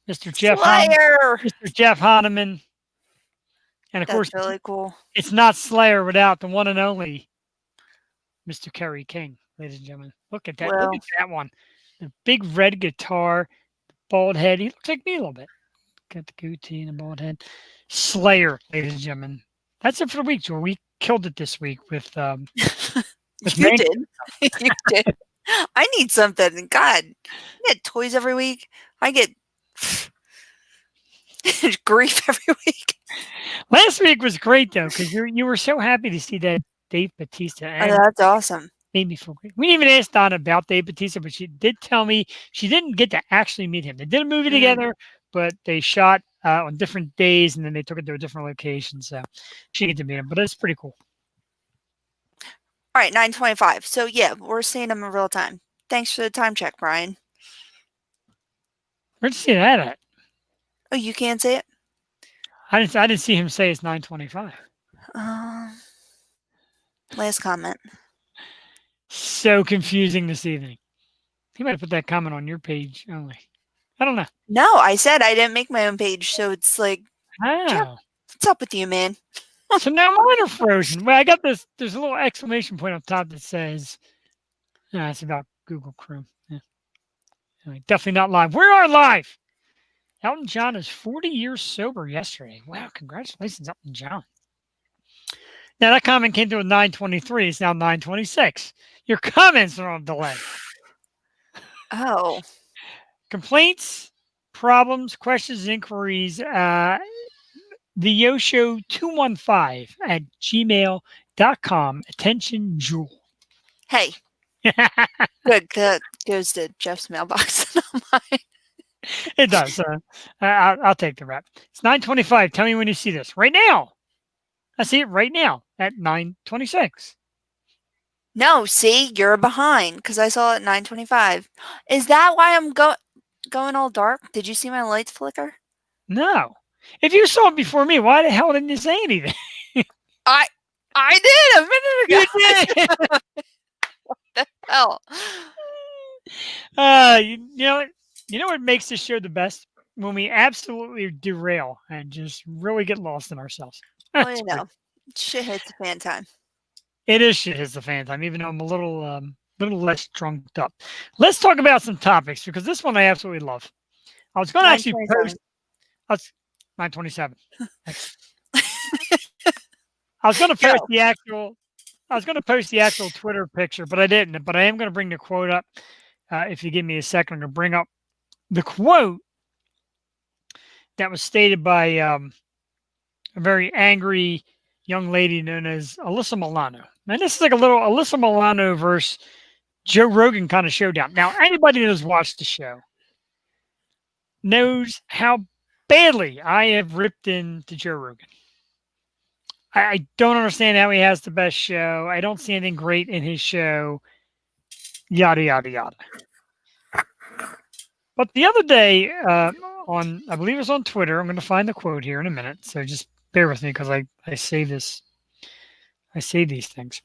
Mr. Jeff Hanneman. And of course, really cool. It's not Slayer without the one and only Mr. Kerry King, ladies and gentlemen. Look at that. Well, look at that one. The big red guitar, bald head. He looks like me a little bit. Got the goatee and the bald head. Slayer, ladies and gentlemen. That's it for the week, Joel. We killed it this week with you did. You did. I need something. God, I get toys every week. I get grief every week. Last week was great though, because you were so happy to see that Dave Bautista. Oh, that's awesome. Made me feel great. We didn't even ask Donna about Dave Bautista, but she did tell me she didn't get to actually meet him. They did a movie together, but they shot on different days, and then they took it to a different location. So she didn't get to meet him, but it's pretty cool. All right, 9:25. So yeah, we're seeing him in real time. Thanks for the time check, Brian. Where'd you see that at? Oh, you can't say it? I didn't see him say it's 9:25. Last comment. So confusing this evening. He might have put that comment on your page only. I don't know. No, I said I didn't make my own page, so it's like, oh. What's up with you, man? So now mine are frozen. Well, I got this. There's a little exclamation point up top that says, it's about Google Chrome. Yeah. Anyway, definitely not live. We are live. Elton John is 40 years sober yesterday. Wow, congratulations, Elton John. Now, that comment came through at 9:23. It's now 9:26. Your comments are on delay. Oh. Complaints, problems, questions, inquiries, the Yosho215 at gmail.com. Attention, Jewel. Hey. Good. That goes to Jeff's mailbox, not mine. It does. I'll take the rep. It's 9:25. Tell me when you see this. Right now. I see it right now at 9:26. No, see, you're behind because I saw it at 9:25. Is that why I'm going all dark? Did you see my lights flicker? No. If you saw it before me, why the hell didn't you say anything? I did a minute ago. You did. What the hell? You know what makes this show the best? When we absolutely derail and just really get lost in ourselves. Well, you know, shit hits the fan time. It is shit hits the fan time, even though I'm a little less drunked up. Let's talk about some topics because this one I absolutely love. I was going to actually post. 927. I was going to post the actual. I was going to post the actual Twitter picture, but I didn't. But I am going to bring the quote up. If you give me a second, I'm going to bring up the quote that was stated by a very angry young lady known as Alyssa Milano. And this is like a little Alyssa Milano versus Joe Rogan kind of showdown. Now, anybody that has watched the show knows how badly I have ripped into Joe Rogan. I don't understand how he has the best show. I don't see anything great in his show. Yada, yada, yada. But the other day, I believe it was on Twitter. I'm going to find the quote here in a minute. So just bear with me because I say this. I say these things.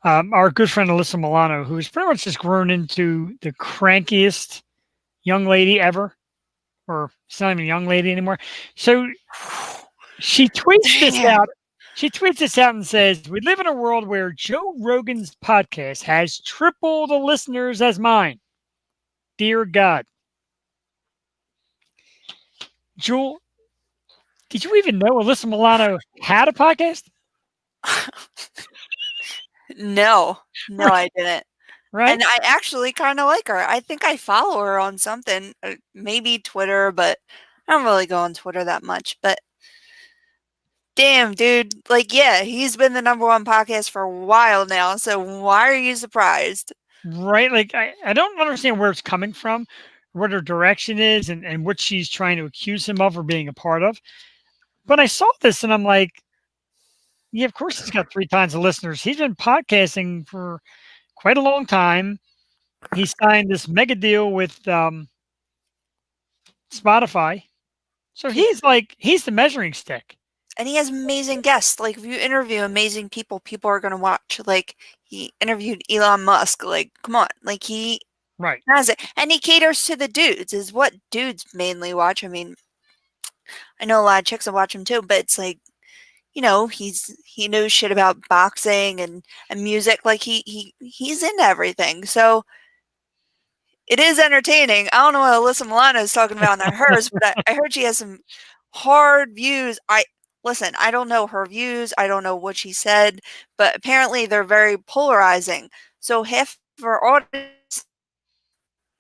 Our good friend Alyssa Milano, who has pretty much just grown into the crankiest young lady ever, or she's not even a young lady anymore. So she tweets this out. She tweets this out and says, "We live in a world where Joe Rogan's podcast has triple the listeners as mine. Dear God." Jewel, did you even know Alyssa Milano had a podcast? No, I didn't. Right? And I actually kind of like her. I think I follow her on something, maybe Twitter, but I don't really go on Twitter that much. But damn, dude, like, yeah, he's been the #1 podcast for a while now. So why are you surprised? Right? Like, I don't understand where it's coming from, what her direction is, and what she's trying to accuse him of or being a part of. But I saw this and I'm like, yeah, of course he's got 3 times the listeners. He's been podcasting for quite a long time. He signed this mega deal with Spotify. So he's the measuring stick. And he has amazing guests. Like, if you interview amazing people, people are going to watch. Like, he interviewed Elon Musk. Like, come on. Like, he has it. And he caters to the dudes, is what dudes mainly watch. I mean, I know a lot of chicks will watch him too, but it's like, you know, he knows shit about boxing and music. Like, he's into everything. So it is entertaining. I don't know what Alyssa Milano is talking about in hers, but I heard she has some hard views. Listen, I don't know her views. I don't know what she said, but apparently they're very polarizing. So half of her audience,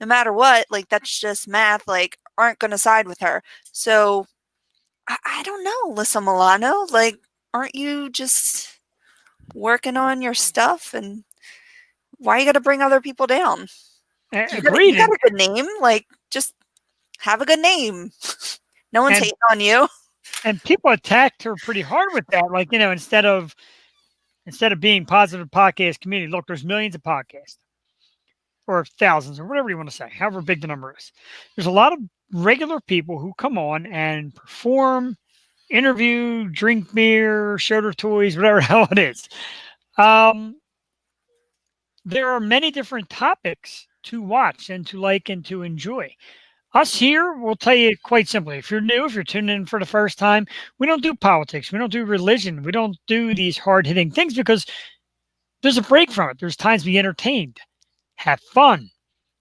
no matter what, like, that's just math, like, aren't going to side with her. So I don't know, Alyssa Milano. Like, aren't you just working on your stuff? And why you got to bring other people down? You got a good name. Like, just have a good name. No one's hating on you. And people attacked her pretty hard with that. Like, you know, instead of being positive podcast community, look, there's millions of podcasts or thousands or whatever you want to say, however big the number is. There's a lot of regular people who come on and perform, interview, drink beer, show their toys, whatever the hell it is. There are many different topics to watch and to like and to enjoy. Us here will tell you quite simply, if you're new, if you're tuning in for the first time, we don't do politics. We don't do religion. We don't do these hard-hitting things because there's a break from it. There's times to be entertained, have fun.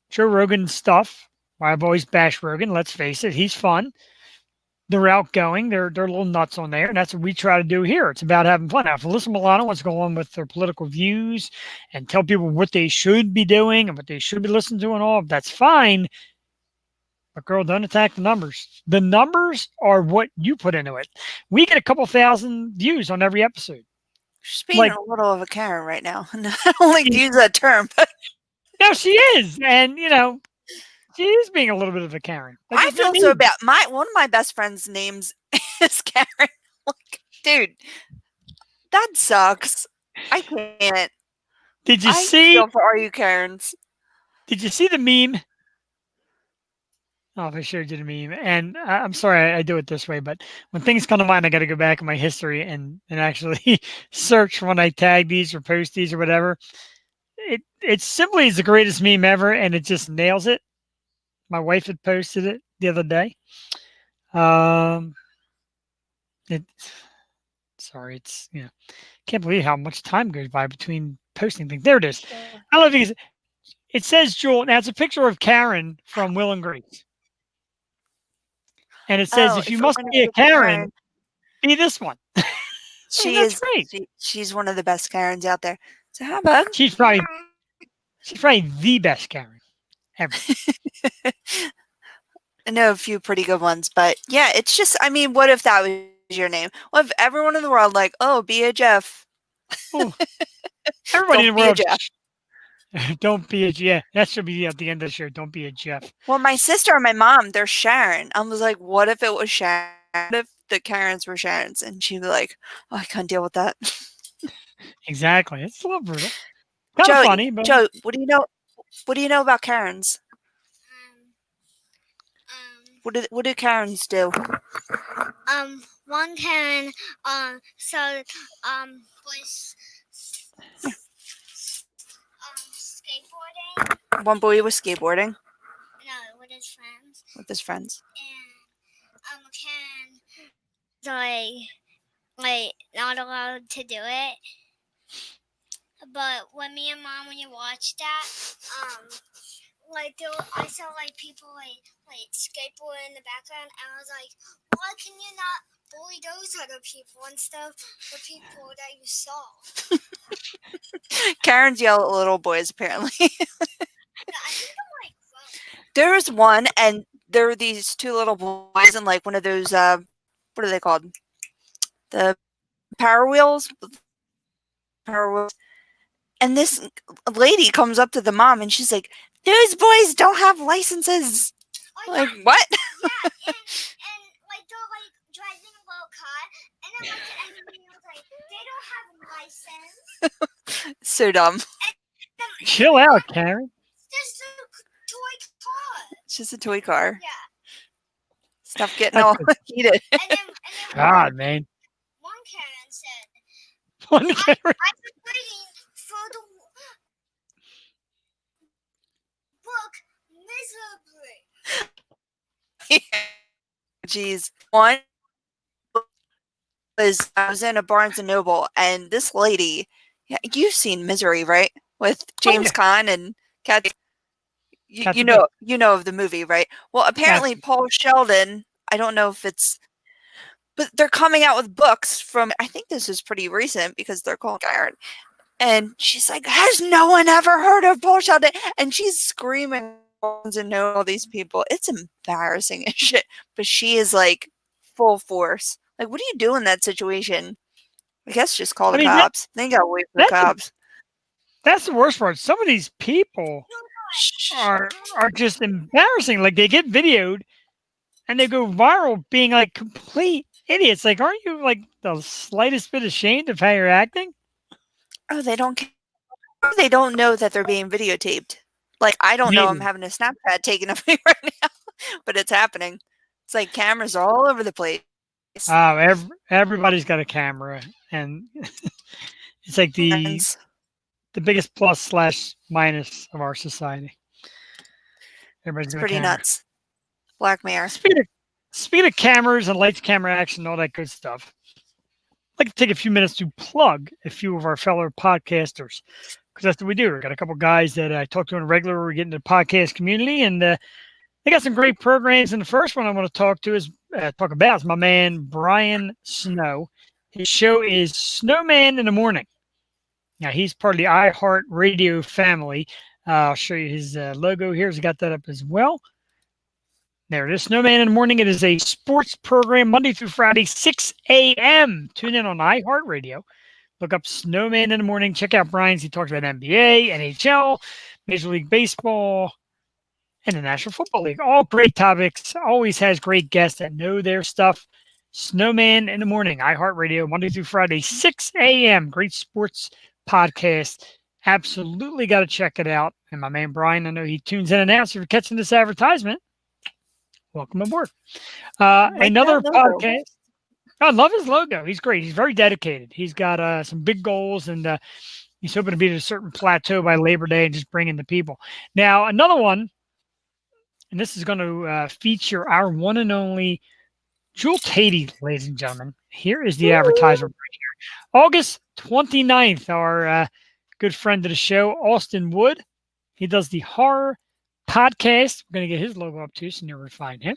Joe Rogan stuff, I've always bashed Rogan, let's face it, he's fun. They're outgoing. They're a little nuts on there, and that's what we try to do here. It's about having fun. Now, if Alyssa Milano wants to go on with their political views and tell people what they should be doing and what they should be listening to and all, that's fine. But girl, don't attack the numbers. The numbers are what you put into it. We get a couple thousand views on every episode. She's being a little of a Karen right now. I don't like to use that term. But no, she is. And, you know, she is being a little bit of a Karen. I feel so bad. One of my best friend's names is Karen. Like, dude, that sucks. I can't. Did you I see? feel for all you Karens. Did you see the meme? if I showed you the meme. And I'm sorry I do it this way, but when things come to mind, I got to go back in my history and actually search when I tag these or post these or whatever. It simply is the greatest meme ever, and it just nails it. My wife had posted it the other day. It sorry, it's can't believe how much time goes by between posting things. There it is. I don't know if it says Jewel. Now it's a picture of Karen from Will and Grace. And it says, if you must be a Karen, be this one. That's great. She's one of the best Karens out there. So how about she's probably the best Karen ever. I know a few pretty good ones, but yeah, it's just, I mean, what if that was your name? What if everyone in the world be a Jeff? Everybody in the world. Don't be a Jeff. That should be at the end of the show. Don't be a Jeff. Well, my sister and my mom, they're Sharon. I was like, what if it was Sharon? What if the Karens were Sharons? And she'd be like, oh, I can't deal with that. Exactly. It's a little brutal. Kind of funny, but Joe, what do you know? What do you know about Karens? What do Karens do? One Karen was skateboarding. One boy was skateboarding. No, with his friends. With his friends. And Karen not allowed to do it. But when me and Mom, when you watch that, I saw people skateboard in the background, and I was like, why can you not bully those other people instead of the people that you saw? Karens yell at little boys, apparently. Yeah, I think I'm there was one, and there were these two little boys in one of those, what are they called? The Power Wheels. And this lady comes up to the mom, and she's like, those boys don't have licenses. Oh, like, what? Yeah, and they're driving a little car, and then the enemy was like, they don't have a license. So dumb. Chill out, Karen. It's just a toy car. It's just a toy car. Yeah. Stop getting all heated. And then God, man. One Karen said, One Karen. I've been waiting for the book miserably. Jeez. One was, I was in a Barnes & Noble, and this lady, you've seen Misery, right? With James Caan and Kathy. You know of the movie, right? Well, apparently Paul Sheldon, I don't know if it's, but they're coming out with books from, I think this is pretty recent because they're called Karen. And she's like, has no one ever heard of Paul Sheldon? And she's screaming and know all these people. It's embarrassing as shit. But she is full force. What do you do in that situation? I guess just call the cops. They got to wait for the cops. That's the worst part. Some of these people are just embarrassing. They get videoed and they go viral being complete idiots. Aren't you the slightest bit ashamed of how you're acting? Oh, they don't care. They don't know that they're being videotaped. I don't know I'm having a Snapchat taken of me right now, but it's happening. It's cameras are all over the place. Oh, everybody's got a camera, and it's the biggest plus / minus of our society. Everybody's got pretty a camera. Nuts. Black Mirror. Speaking of cameras and lights, camera action, all that good stuff, I'd like to take a few minutes to plug a few of our fellow podcasters, because that's what we do. We've got a couple guys that I talk to on a regular. We're getting the podcast community, and they got some great programs. And the first one I want to talk about is my man Brian Snow. His show is Snowman in the Morning. Now, he's part of the iHeart Radio family. I'll show you his logo here. He's got that up as well. There it is, Snowman in the Morning. It is a sports program Monday through Friday, 6 a.m. Tune in on iHeart Radio. Look up Snowman in the Morning. Check out Brian's. He talks about NBA, NHL, Major League Baseball, and the National Football League. All great topics. Always has great guests that know their stuff. Snowman in the Morning, iHeart Radio, Monday through Friday, 6 a.m. Great sports podcast. Absolutely got to check it out. And my man Brian, I know he tunes in and out. So if you're catching this advertisement, welcome aboard. Like Another that logo. podcast. I love his logo. He's great. He's very dedicated. He's got some big goals, and he's hoping to be at a certain plateau by Labor Day and just bring in the people. Now, another one, and this is going to feature our one and only Jewel Tatey, ladies and gentlemen. Here is the advertisement right here. August 29th, our good friend of the show, Austin Wood. He does the horror podcast. We're going to get his logo up too, so you'll find him.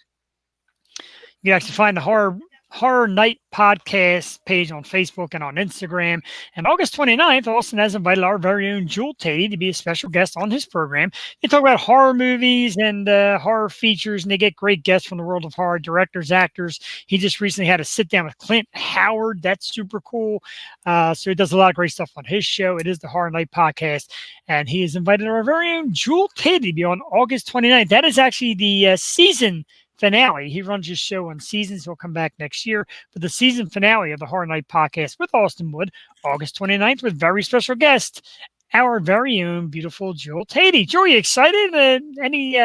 You can actually find the Horror Night podcast page on Facebook and on Instagram. And August 29th, Austin has invited our very own Jewel Tatey to be a special guest on his program. They talk about horror movies and horror features, and they get great guests from the world of horror, directors, actors. He just recently had a sit down with Clint Howard. That's super cool. So he does a lot of great stuff on his show. It is the Horror Night podcast. And he has invited our very own Jewel Tatey to be on August 29th. That is actually the season finale. He runs his show on seasons. He'll come back next year for the season finale of the Horror Night podcast with Austin Wood, August 29th, with very special guest, our very own beautiful Jewel Tatey. Joe, you excited? Any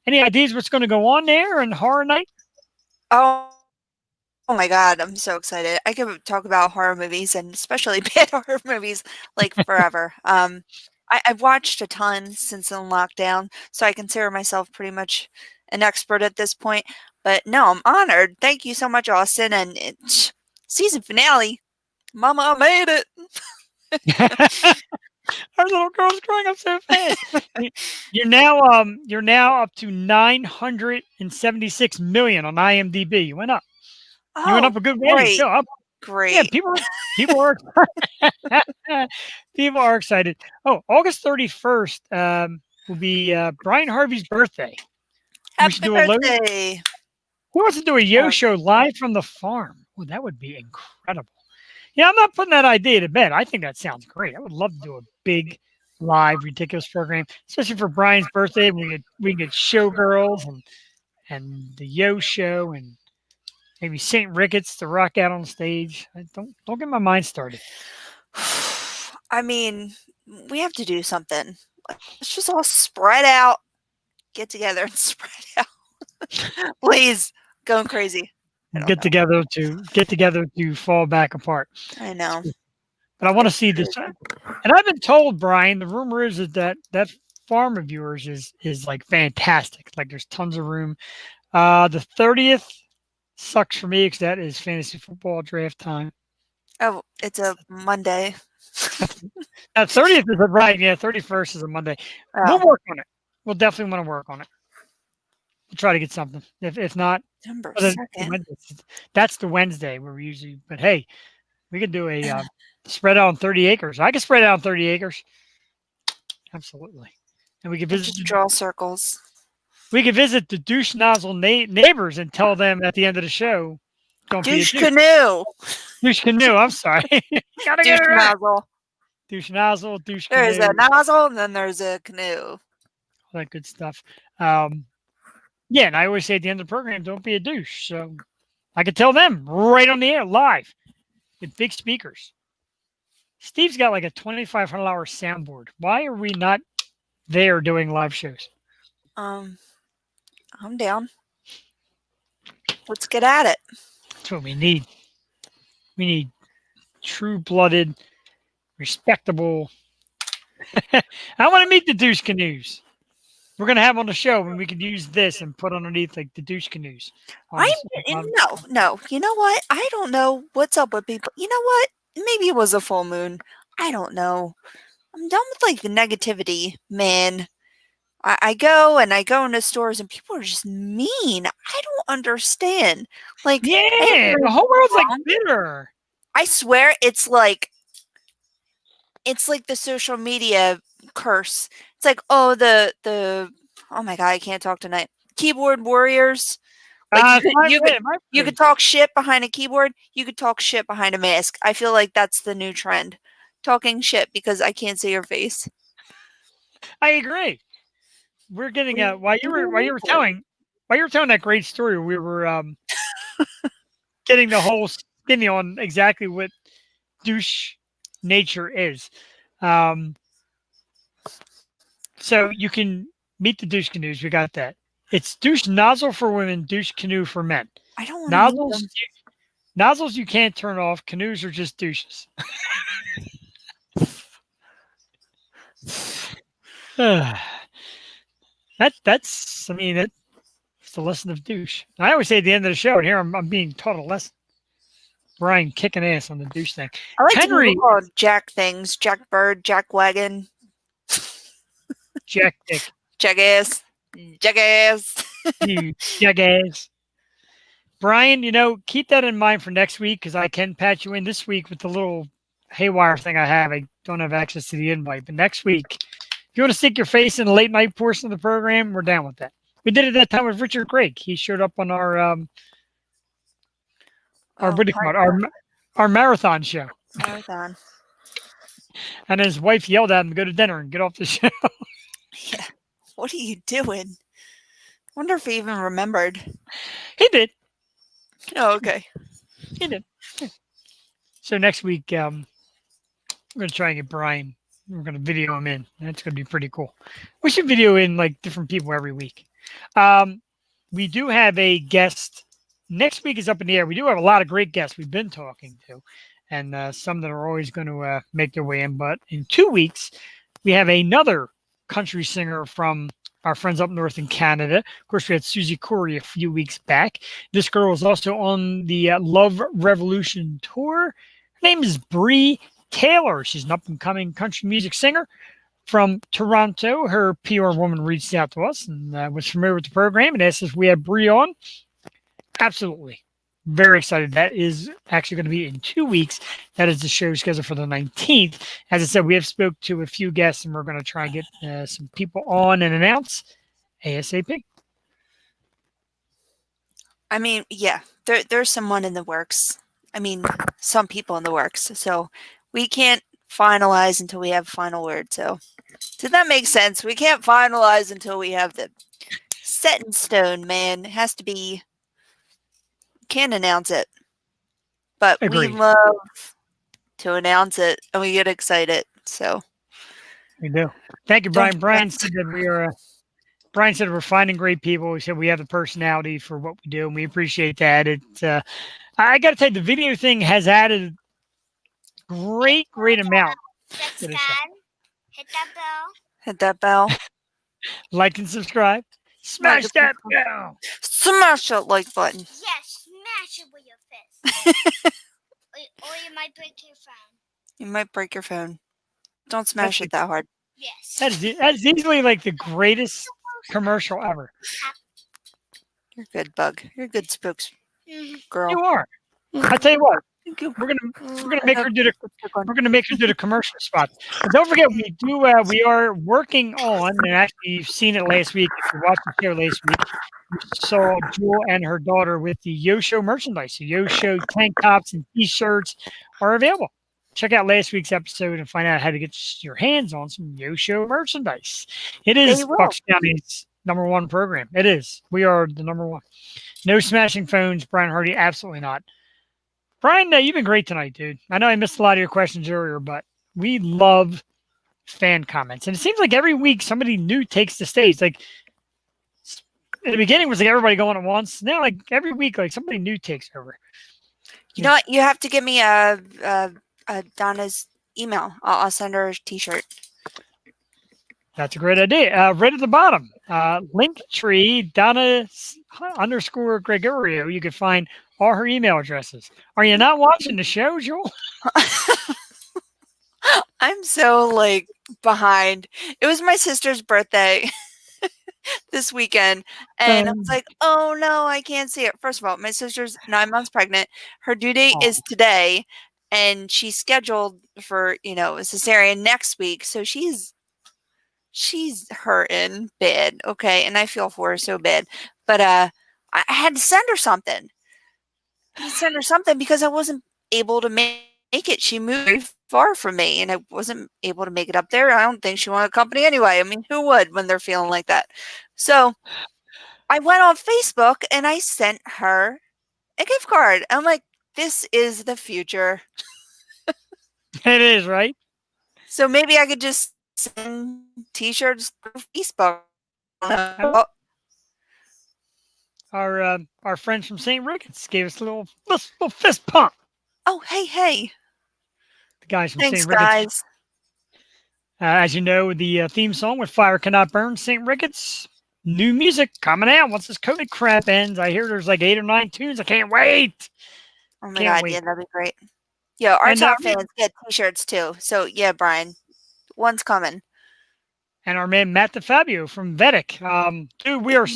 ideas what's going to go on there in Horror Night? Oh my God, I'm so excited. I could talk about horror movies, and especially bad horror movies, like forever. I've watched a ton since in lockdown, so I consider myself pretty much an expert at this point. But no, I'm honored. Thank you so much, Austin. And season finale, Mama, I made it. Our little girl's growing up so fast. You're now up to 976 million on IMDb. You went up. You went up a good way. Great. So up. Great. Yeah, people are people are excited. Oh, August 31st will be Brian Harvey's birthday. Happy birthday. Who wants to do a yo show live from the farm? Oh, that would be incredible. Yeah, I'm not putting that idea to bed. I think that sounds great. I would love to do a big, live, ridiculous program, especially for Brian's birthday. We can get showgirls and the yo show and maybe St. Ricketts to rock out on stage. Don't get my mind started. I mean, we have to do something. Let's just all spread out, get together and spread out. Please, going crazy. Get together to fall back apart. I know. But I want to see this. And I've been told, Brian, the rumor is that farm of yours is like fantastic. Like there's tons of room. The 30th sucks for me because that is fantasy football draft time. Oh, it's a Monday. 30th is right. Yeah, 31st is a Monday. Oh. We'll work on it. We'll definitely want to work on it. We'll try to get something. If not, that's the Wednesday where we usually. But hey, we could do a spread out on 30 acres. I can spread out on 30 acres. Absolutely. And we could visit. Just draw circles. We could visit the douche nozzle neighbors and tell them at the end of the show. Douche canoe. Douche canoe. I'm sorry. Gotta douche get it right. nozzle. Douche nozzle. Douche canoe. There's a nozzle and then there's a canoe. All that good stuff. Yeah, and I always say at the end of the program, don't be a douche. So I could tell them right on the air, live, with big speakers. Steve's got like a $2,500 soundboard. Why are we not there doing live shows? I'm down. Let's get at it. That's what we need. We need true-blooded, respectable. I want to meet the douche canoes. We're going to have on the show when we could use this and put underneath like the douche canoes. No. You know what? I don't know what's up with people. You know what? Maybe it was a full moon. I don't know. I'm done with like the negativity, man. I go into stores and people are just mean. I don't understand. Like, yeah, the whole world's like bitter. I swear it's like the social media curse. It's like, oh, oh my God, I can't talk tonight. Keyboard warriors. Like you could talk shit behind a keyboard. You could talk shit behind a mask. I feel like that's the new trend. Talking shit because I can't see your face. I agree. We're getting while you were telling that great story, we were getting the whole skinny on exactly what douche nature is. So you can meet the douche canoes. We got that. It's douche nozzle for women, douche canoe for men. I don't want to Nozzles, nozzles you can't turn off. Canoes are just douches. That's I mean that's the lesson of douche. I always say at the end of the show, and here I'm being taught a lesson. Brian kicking ass on the douche thing. I like Henry to call Jack things. Jack Bird, Jack Wagon, Jack Dick. Jackass, Jackass. You jackass. Brian, keep that in mind for next week because I can patch you in this week with the little haywire thing I have. I don't have access to the invite, but next week, if you want to stick your face in the late night portion of the program, we're down with that. We did it that time with Richard Craig. He showed up on our what do you call it? Our marathon show. Marathon. And his wife yelled at him to go to dinner and get off the show. Yeah. What are you doing? Wonder if he even remembered. He did. Oh, okay. He did. So next week, I'm going to try and get Brian. We're going to video him in. That's going to be pretty cool. We should video in like different people every week. We do have a guest. Next week is up in the air. We do have a lot of great guests we've been talking to, and some that are always going to make their way in. But in 2 weeks, we have another country singer from our friends up north in Canada. Of course, we had Susie Corey a few weeks back. This girl is also on the Love Revolution tour. Her name is Bree Taylor. She's an up-and-coming country music singer from Toronto. Her PR woman reached out to us and was familiar with the program and asked if we had Bree on. Absolutely. Very excited. That is actually going to be in 2 weeks. That is the show scheduled for the 19th. As I said, we have spoke to a few guests, and we're going to try and get some people on and announce ASAP. I mean, yeah, there's someone in the works. I mean, some people in the works. So we can't finalize until we have final word. So did that make sense? We can't finalize until we have the set in stone, man. It has to be. Can't announce it, but Agreed. we love to announce it and we get excited. So we do. Thank you, Brian. Brian said that Brian said we're finding great people. He said we have the personality for what we do, and we appreciate that. I got to tell you, the video thing has added great amount. Subscribe. Hit that bell. Hit that bell. Like and subscribe. Smash that bell. Smash that like button. Yes, smash it with your fist. or you might break your phone. You might break your phone. Don't smash it that hard. Yes. That is easily like the greatest commercial ever. You're good, Bug. You're a good spokes girl. You are. I tell you what. We're gonna make her do the commercial spot. But don't forget, we are working on, and actually you've seen it last week. If you watched the show last week, you saw Jewel and her daughter with the Yo Show merchandise. The Yo Show tank tops and T-shirts are available. Check out last week's episode and find out how to get your hands on some Yo Show merchandise. It is Bucks County's #1 program. It is. We are the #1. No smashing phones, Brian Hardy. Absolutely not. Brian, you've been great tonight, dude. I know I missed a lot of your questions earlier, but we love fan comments. And it seems like every week somebody new takes the stage. Like, in the beginning, it was like everybody going at once. Now, like, every week, like, somebody new takes over. You know what? You have to give me Donna's email. I'll send her a T-shirt. That's a great idea. Right at the bottom, Linktree, Donna _Gregorio. You can find all her email addresses. Are you not watching the show, Joel? I'm so behind. It was my sister's birthday this weekend, and I was like, oh no, I can't see it. First of all, my sister's 9 months pregnant. Her due date is today, and she's scheduled for a cesarean next week. So she's hurting bad, okay, and I feel for her so bad. But I had to send her something. Because I wasn't able to make it. She moved very far from me, and I wasn't able to make it up there. I don't think she wanted company anyway. I mean, who would when they're feeling like that? So I went on Facebook, and I sent her a gift card. I'm like, this is the future. It is, right? So maybe I could just send T-shirts through Facebook. our friends from St. Ricketts gave us a little fist pump. Oh, hey. The guys from Thanks, St. Ricketts. guys. As you know, the theme song with Fire Cannot Burn, St. Ricketts. New music coming out once this COVID crap ends. I hear there's like 8 or 9 tunes. I can't wait. Oh my Can't God, wait. yeah, that'd be great. Yeah, our And, top fans get t-shirts too. So yeah, Brian, one's coming. And our man Matt DeFabio from Vedic. Dude, we are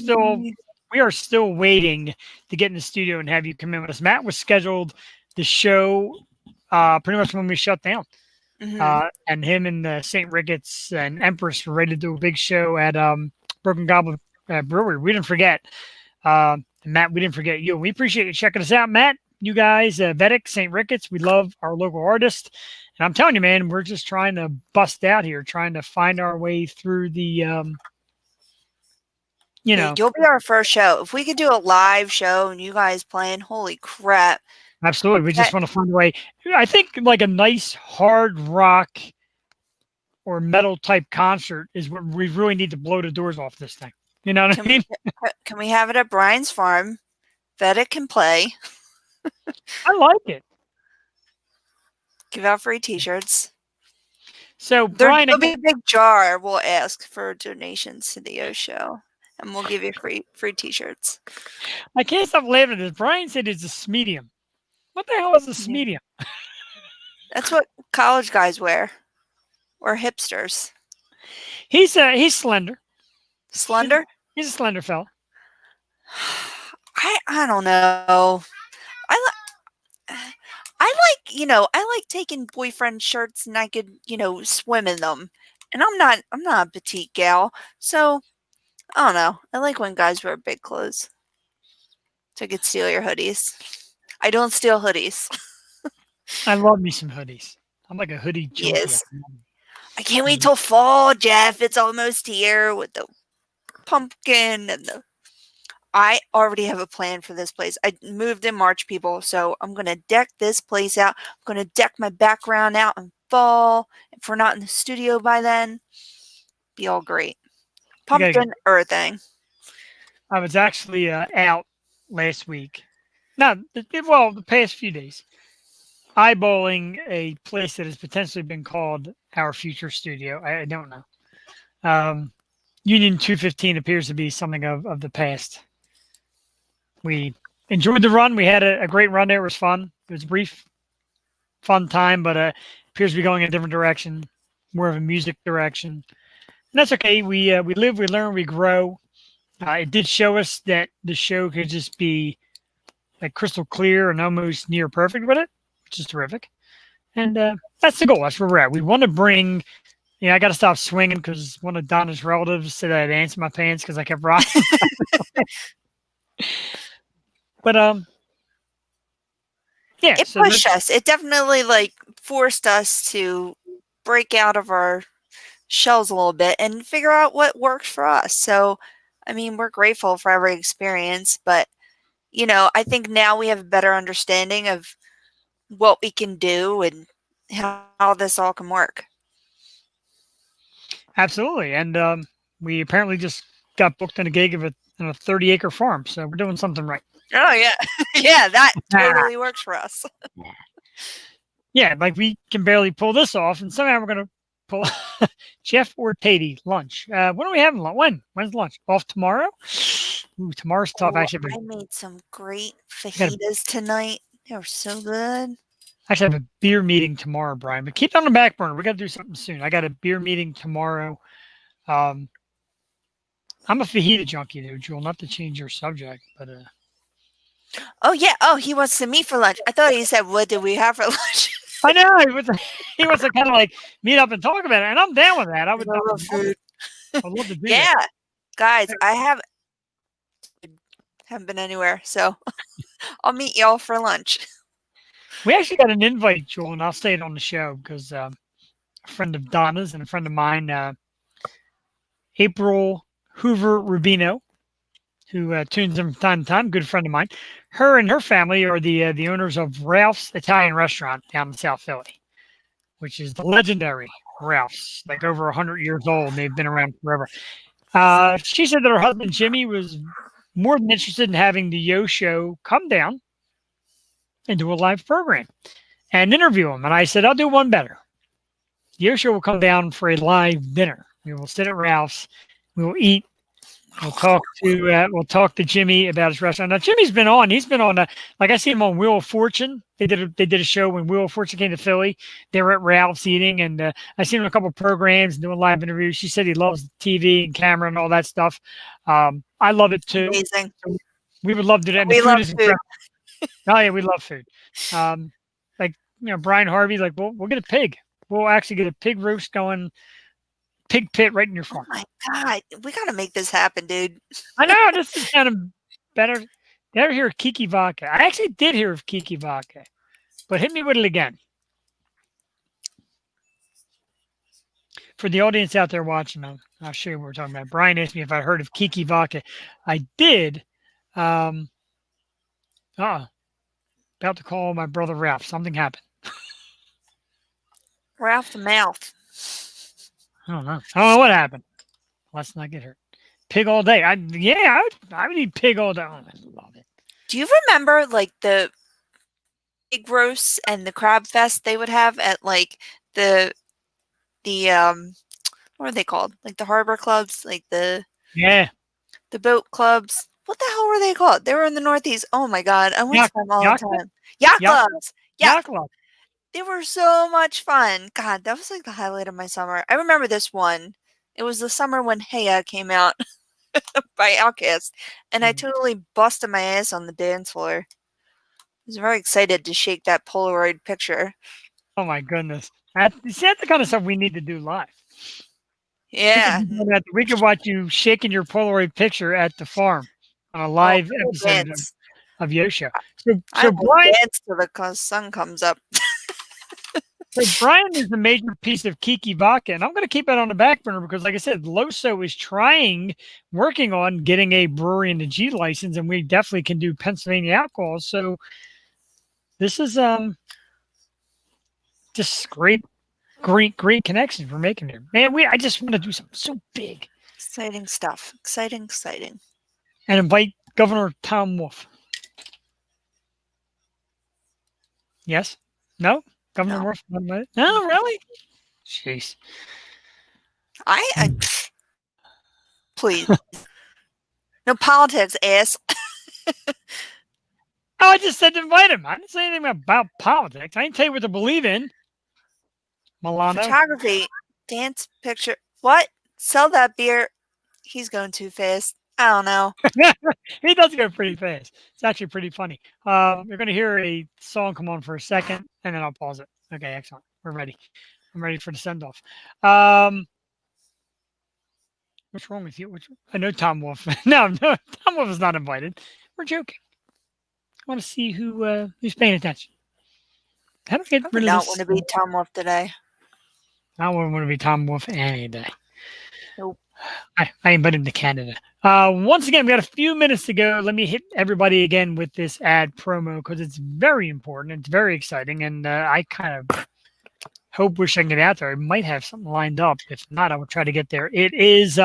still waiting to get in the studio and have you come in with us. Matt was scheduled the show pretty much when we shut down. And him and St. Ricketts and Empress were ready to do a big show at Broken Goblin Brewery. We didn't forget. Matt, we didn't forget you. We appreciate you checking us out, Matt. You guys, Vedic, St. Ricketts, we love our local artists. And I'm telling you, man, we're just trying to bust out here, trying to find our way through the, You'll be our first show. If we could do a live show and you guys playing, holy crap. Absolutely. We just want to find a way. I think like a nice hard rock or metal type concert is what we really need to blow the doors off this thing. You know what I mean? Can we have it at Brian's farm? Vedic can play. I like it. Give out free t-shirts. So Brian, there'll be a big jar. We'll ask for donations to the O show, and we'll give you free t-shirts. I can't stop laughing at this. Brian said it's a smedium. What the hell is a smedium? That's what college guys wear, or hipsters. He's slender. Slender? He's a slender fella. I don't know. I like taking boyfriend shirts and I could, swim in them. And I'm not a petite gal. So I don't know. I like when guys wear big clothes. So I could steal your hoodies. I don't steal hoodies. I love me some hoodies. I'm like a hoodie junkie. Yes. I can't wait till fall, Jeff. It's almost here with the pumpkin and I already have a plan for this place. I moved in March, people, so I'm going to deck this place out. I'm going to deck my background out in fall. If we're not in the studio by then, be all great. Pumpkin earthing. I was actually out last week. The past few days. Eyeballing a place that has potentially been called our future studio. I don't know. Union 215 appears to be something of the past. We enjoyed the run. We had a great run there. It was fun. It was a brief, fun time, but appears to be going in a different direction, more of a music direction. And that's okay. We live, we learn, we grow. It did show us that the show could just be like crystal clear and almost near perfect with it, which is terrific. And that's the goal. That's where we're at. We want to bring, I got to stop swinging because one of Donna's relatives said I had ants in my pants because I kept rocking. But yeah, it pushed us. It definitely forced us to break out of our shells a little bit and figure out what works for us. So, I mean, we're grateful for every experience, but I think now we have a better understanding of what we can do and how this all can work. Absolutely, and we apparently just got booked in a gig of a 30-acre farm, so we're doing something right. Oh, yeah. Yeah, that totally works for us. Yeah, we can barely pull this off, and somehow we're going to pull Jeff or Tatey lunch. When are we having lunch? When's lunch? Off tomorrow? Ooh, tomorrow's tough. Actually, I made some great fajitas tonight. They were so good. I actually have a beer meeting tomorrow, Brian, but keep it on the back burner. We got to do something soon. I got a beer meeting tomorrow. I'm a fajita junkie there, Jewel, not to change your subject, but Oh, yeah. Oh, he wants to meet for lunch. I thought he said, what did we have for lunch? I know. He wants to kind of meet up and talk about it, and I'm down with that. I would love food. I'd love to do yeah. that. Guys, I haven't been anywhere, so I'll meet y'all for lunch. We actually got an invite, Jewel, and I'll say it on the show because a friend of Donna's and a friend of mine, April Hoover Rubino, who tunes in from time to time, good friend of mine. Her and her family are the owners of Ralph's Italian Restaurant down in South Philly, which is the legendary Ralph's, over 100 years old. They've been around forever. She said that her husband Jimmy was more than interested in having the Yo Show come down and do a live program and interview him. And I said, I'll do one better. The Yo Show will come down for a live dinner. We will sit at Ralph's. We will eat. We'll talk to Jimmy about his restaurant. Now Jimmy's been on. He's been on. Like I see him on Wheel of Fortune. They did a show when Wheel of Fortune came to Philly. They were at Ralph's eating, and I seen him in a couple of programs and doing live interviews. She said he loves TV and camera and all that stuff. I love it too. Amazing. So we would love to do that. And We the love is food. incredible. Oh yeah, we love food. Like Brian Harvey. Like we'll get a pig. We'll actually get a pig roast going. Pig pit right in your farm. Oh my God, we gotta make this happen, dude. I know, this is kind of better. Did you ever hear of Kiki Vodka? I actually did hear of Kiki Vodka, but hit me with it again. For the audience out there watching, I'll show you what we're talking about. Brian asked me if I heard of Kiki Vodka. I did. About to call my brother Ralph. Something happened. Ralph the mouth. I don't know what happened. Let's not get hurt. Pig all day. I would eat pig all day. Oh, I love it. Do you remember like the pig roasts and the crab fest they would have at like the what are they called? Like the harbor clubs, like the boat clubs. What the hell were they called? They were in the Northeast. Oh my God, I went to them all the time. Yacht clubs. Yacht club. They were so much fun. God, that was like the highlight of my summer. I remember this one. It was the summer when Hey Ya came out by Outkast, and I totally busted my ass on the dance floor. I was very excited to shake that Polaroid picture. Oh my goodness. That's the kind of stuff we need to do live. Yeah. We could watch you shaking your Polaroid picture at the farm on a live episode of Yo Show. So Brian dance till the sun comes up. So Brian is a major piece of Kiki Vodka, and I'm going to keep it on the back burner because, like I said, Loso is working on getting a brewery and a G license, and we definitely can do Pennsylvania alcohol. So this is just great connections we're making here. Man, I just want to do something so big. Exciting stuff. Exciting. And invite Governor Tom Wolf. Yes? No? Governor Wolf? No, really? Jeez. I please. No politics, ass. I just said to invite him. I didn't say anything about politics. I didn't tell you what to believe in. Milano. Photography, dance, picture. What? Sell that beer. He's going too fast. I don't know. He does go pretty fast. It's actually pretty funny. You're going to hear a song come on for a second, and then I'll pause it. Okay, excellent. We're ready. I'm ready for the send-off. What's wrong with you? I know Tom Wolf. No, Tom Wolf is not invited. We're joking. I want to see who's paying attention. How do I get rid of this? I don't want to be Tom Wolf today. I don't want to be Tom Wolf any day. Nope. I ain't been into Canada. Once again, we got a few minutes to go. Let me hit everybody again with this ad promo because it's very important. It's very exciting, and I kind of wish I can get out there. I might have something lined up. If not, I will try to get there. It is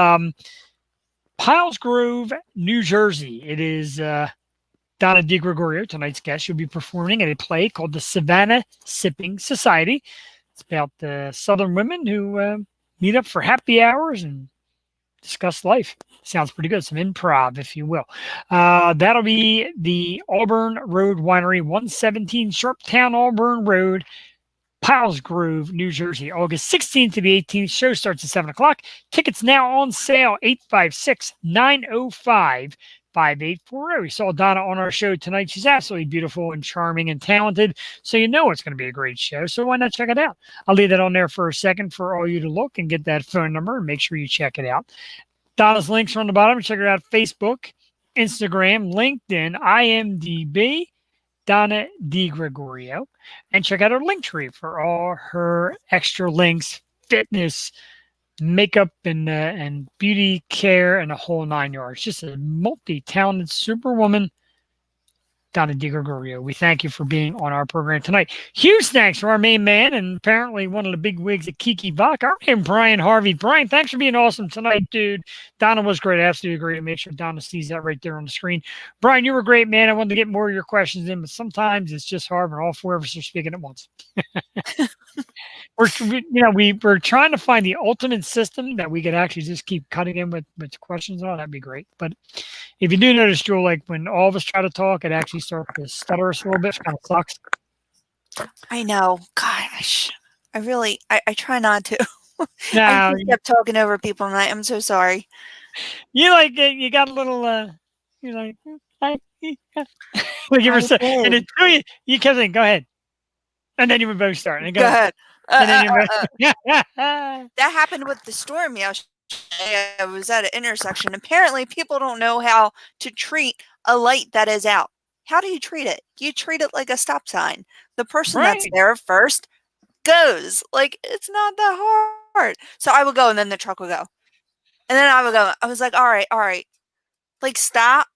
Piles Grove, New Jersey. It is Donna DeGregorio, tonight's guest. She'll be performing at a play called the Savannah Sipping Society. It's about the Southern women who meet up for happy hours and discuss life. Sounds pretty good. Some improv, if you will. That'll be the Auburn Road Winery, 117 Sharptown, Auburn Road, Piles Grove, New Jersey, August 16th to the 18th. Show starts at 7 o'clock. Tickets now on sale, 856-905-5840. We saw Donna on our show tonight. She's absolutely beautiful and charming and talented, so you know it's going to be a great show, so why not check it out? I'll leave that on there for a second for all you to look and get that phone number and make sure you check it out. Donna's links are on the bottom. Check her out Facebook, Instagram, LinkedIn, IMDb, Donna DeGregorio, and check out her link tree for all her extra links, fitness, makeup, and beauty care, and a whole 9 yards. Just a multi-talented superwoman. Donna DeGregorio. We thank you for being on our program tonight. Huge thanks to our main man and apparently one of the big wigs at Kiki Bach, our man Brian Harvey. Brian, thanks for being awesome tonight, dude. Donna was great. I absolutely agree. Make sure Donna sees that right there on the screen. Brian, you were great, man. I wanted to get more of your questions in, but sometimes it's just hard when all four of us are speaking at once. We're trying to find the ultimate system that we could actually just keep cutting in with questions on. That'd be great. But if you do notice, Jewel, like when all of us try to talk, it actually starts to stutter us a little bit. It kind of sucks. I know. Gosh, I try not to. No, I just kept talking over people tonight. I'm so sorry. You got a little, you're like, like you were saying, and it's you kept saying, go ahead. And then you would both start. And Go ahead. And then That happened with the storm yesterday. I was at an intersection. Apparently, people don't know how to treat a light that is out. How do you treat it? You treat it like a stop sign. The person that's there first goes. Like, it's not that hard. So I would go, and then the truck would go. And then I would go. I was like, all right. Like, stop.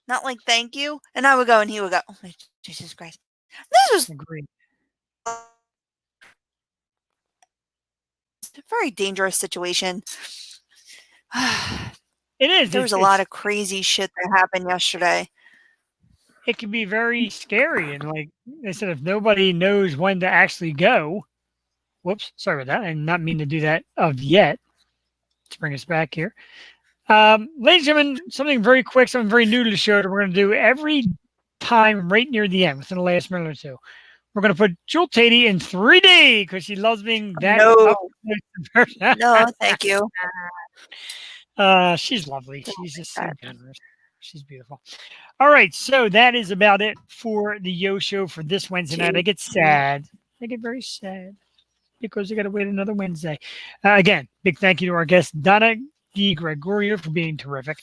Not like, thank you. And I would go, and he would go, oh, my Jesus Christ. This was agreed. A very dangerous situation. It is. There was a lot of crazy shit that happened yesterday. It can be very scary. And like I said, if nobody knows when to actually go, whoops, sorry about that. I did not mean to do that yet. Let's bring us back here. Ladies and gentlemen, something very quick, something very new to the show that we're going to do every time right near the end, within the last minute or two. We're going to put Jewel Tatey in 3D because she loves being that. No, thank you. She's lovely. She's just so generous. She's beautiful. All right, so that is about it for the Yo Show for this Wednesday night. I get sad. I get very sad because I got to wait another Wednesday. Again, big thank you to our guest, Donna DeGregorio, for being terrific.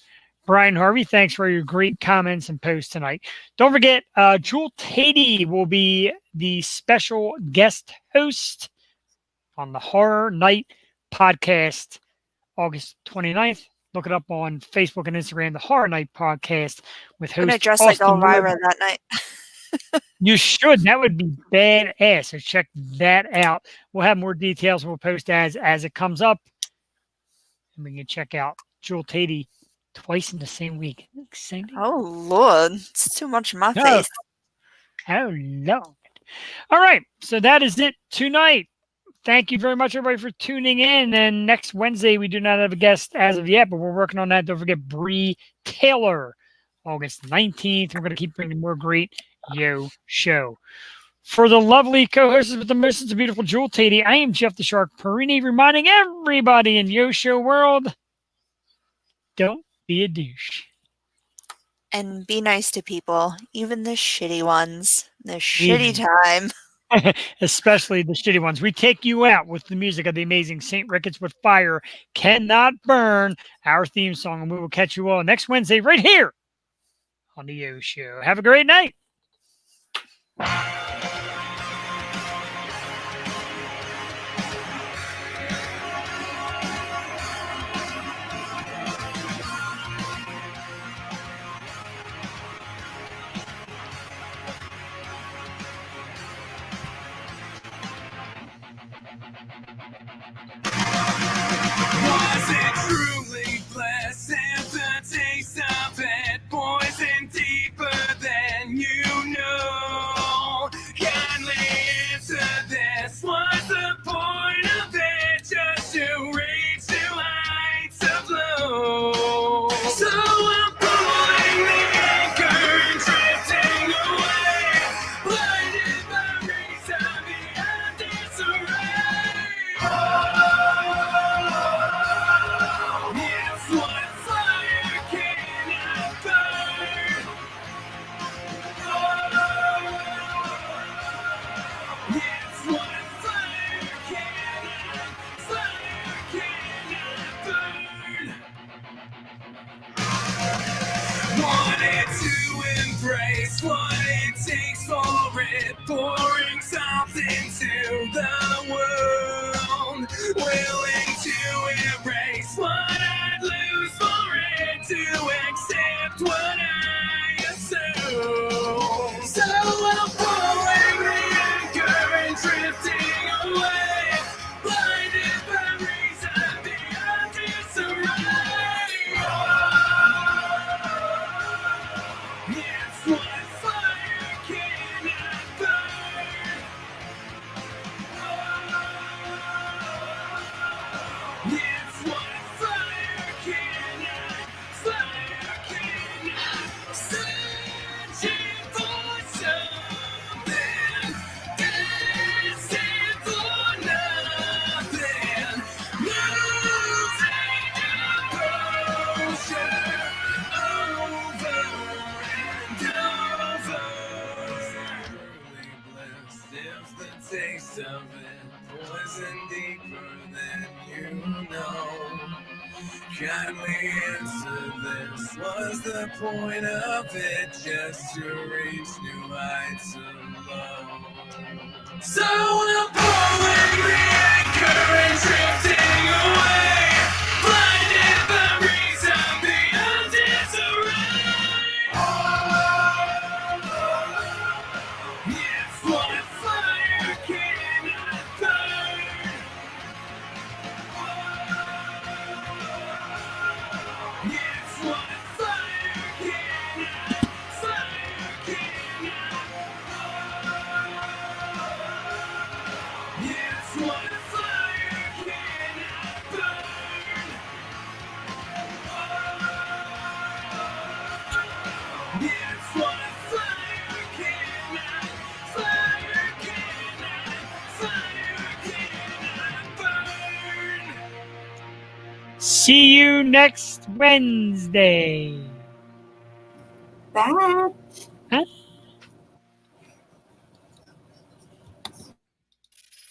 Brian Harvey, thanks for your great comments and posts tonight. Don't forget, Jewel Tatey will be the special guest host on the Horror Night podcast, August 29th. Look it up on Facebook and Instagram, the Horror Night podcast with host. I'm going to dress like Elvira that night. You should. That would be badass. So check that out. We'll have more details. We'll post as it comes up. And we can check out Jewel Tatey twice in the same week. Exciting. Oh, Lord. It's too much in my face. Oh, Lord. All right. So that is it tonight. Thank you very much, everybody, for tuning in. And next Wednesday, we do not have a guest as of yet, but we're working on that. Don't forget Bree Taylor, August 19th. We're going to keep bringing more great Yo Show. For the lovely co-hosts with the most, it's a beautiful Jewel Tatey. I am Jeff the Shark Perini, reminding everybody in Yo Show world, don't be a douche. And be nice to people, even the shitty ones. The shitty time. Especially the shitty ones. We take you out with the music of the amazing St. Ricketts with Fire Cannot Burn, our theme song, and we will catch you all next Wednesday right here on the Yo Show. Have a great night. Was it truly blessed and the taste of it poison deeper than you know? Kindly answer this. What's the point of it? Just to reach new heights of low. So I'm pulling the anchor and drifting away, blinded by reason beyond disarray. It's what fire cannot burn. It's what fire cannot burn. Wanted to embrace what it takes for it, pouring something to the world, willing to erase what I'd lose for it, to accept what I assume. deeper than you know. Kindly answer this. Was the point of it just to reach new heights alone? So we'll pull in the anchor and drifting away. Blinded by reason beyond disarray. Yes, what fire cannot burn. Yes, what fire cannot, fire cannot. Yes, what fire cannot burn. Yes, what fire cannot, fire cannot burn. See you next Wednesday. Bye. Huh?